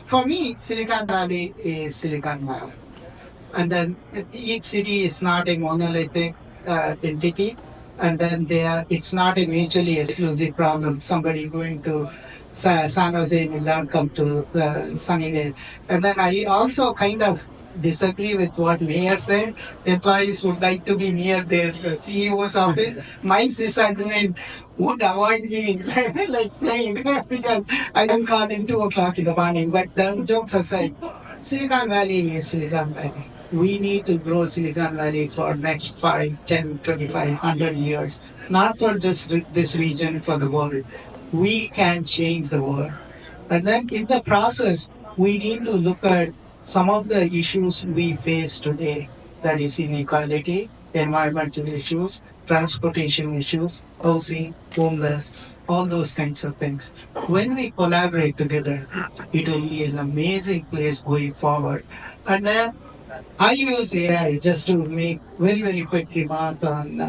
For me, Silicon Valley is Silicon Valley. And then each city is not a monolithic entity, and then it's not a mutually exclusive problem. Somebody going to San Jose will not come to Sunnyvale. And then I also kind of disagree with what Mayor said. Employees would like to be near their CEO's office. My sysadmin would avoid me like playing because I don't call in 2 o'clock in the morning. But the jokes aside, Silicon Valley is Silicon Valley. We need to grow Silicon Valley for next 5, 10, 25, 100 years. Not for just this region, for the world. We can change the world. And then in the process, we need to look at some of the issues we face today, that is inequality, environmental issues, transportation issues, housing, homeless, all those kinds of things. When we collaborate together, it will be an amazing place going forward. And then I use AI just to make very, very quick remark on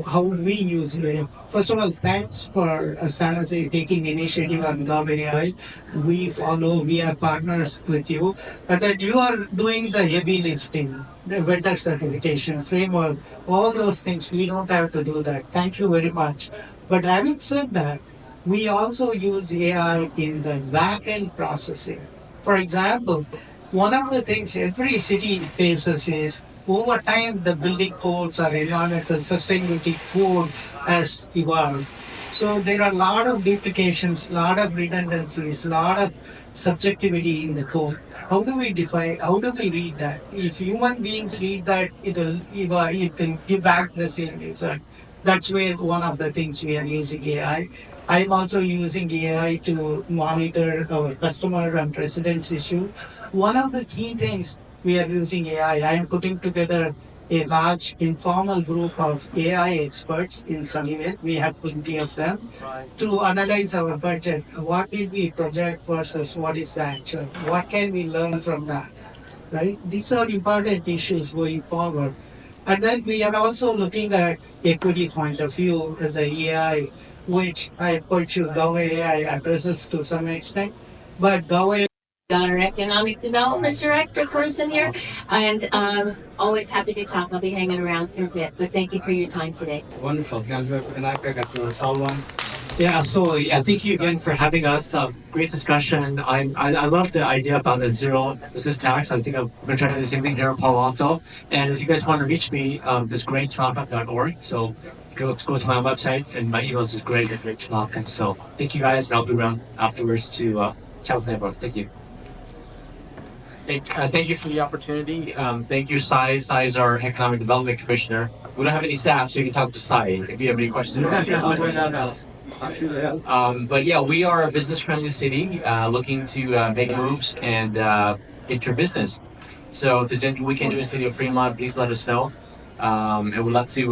how we use AI. First of all, thanks for San Jose taking initiative on Gov AI. We are partners with you. And then you are doing the heavy lifting, the vendor certification, framework, all those things. We don't have to do that. Thank you very much. But having said that, we also use AI in the back-end processing. For example, one of the things every city faces is over time the building codes or environmental sustainability code has evolved. So there are a lot of duplications, a lot of redundancies, a lot of subjectivity in the code. How do we define, how do we read that? If human beings read that, it will give back the same result. That's where one of the things we are using AI. I'm also using AI to monitor our customer and residents issue. One of the key things we are using AI, I am putting together a large informal group of AI experts in Sunnyvale. We have plenty of them to analyze our budget. What did we project versus what is the actual? What can we learn from that? Right? These are important issues going forward. And then we are also looking at equity point of view, the AI, which I put you Gov AI addresses to some extent, but Gov AI Our economic development director person here, and always happy to talk. I'll be hanging around for a bit, but thank you for your time today. Wonderful. Yeah, absolutely. Yeah, thank you again for having us. Great discussion. I love the idea about the zero business tax. I think I'm going to try to do the same thing here in Palo Alto. And if you guys want to reach me, just greattalk.org. So go to my website, and my email is just great@greattalk. And so thank you guys, and I'll be around afterwards to chat with everyone. Thank you. Thank you for the opportunity. Thank you, Sai. Sai is our Economic Development Commissioner. We don't have any staff, so you can talk to Sai if you have any questions. But yeah, we are a business-friendly city looking to make moves and get your business. So if there's anything we can do in the city of Fremont, please let us know. And we'd love to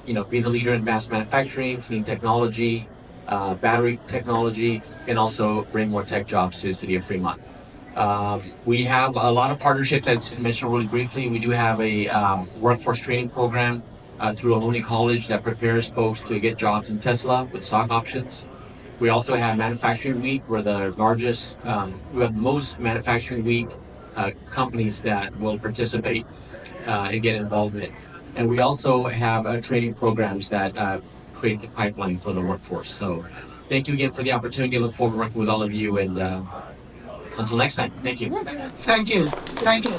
be the leader in advanced manufacturing, clean technology, battery technology, and also bring more tech jobs to the city of Fremont. We have a lot of partnerships, as mentioned really briefly. We do have a workforce training program through Ohlone College that prepares folks to get jobs in Tesla with stock options. We also have Manufacturing Week. We're the largest, we have the most Manufacturing Week companies that will participate and get involvement. And we also have training programs that create the pipeline for the workforce. So thank you again for the opportunity. I look forward to working with all of you, and until next time, thank you. Thank you. Thank you.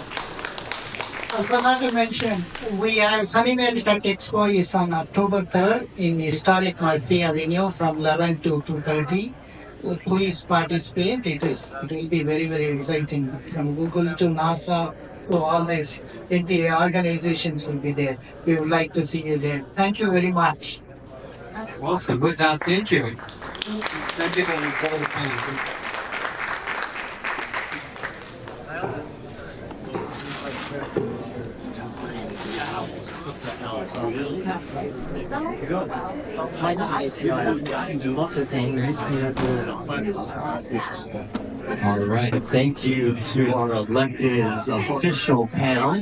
I forgot to mention, we have Sunnyvale Tech Expo is on October 3rd in historic Murphy Avenue from 11 to 2:30. Please participate. It will be very, very exciting. From Google to NASA to all these organizations will be there. We would like to see you there. Thank you very much. Awesome. With that, thank you. Thank you for the time. All right. Thank you to our elected official panel.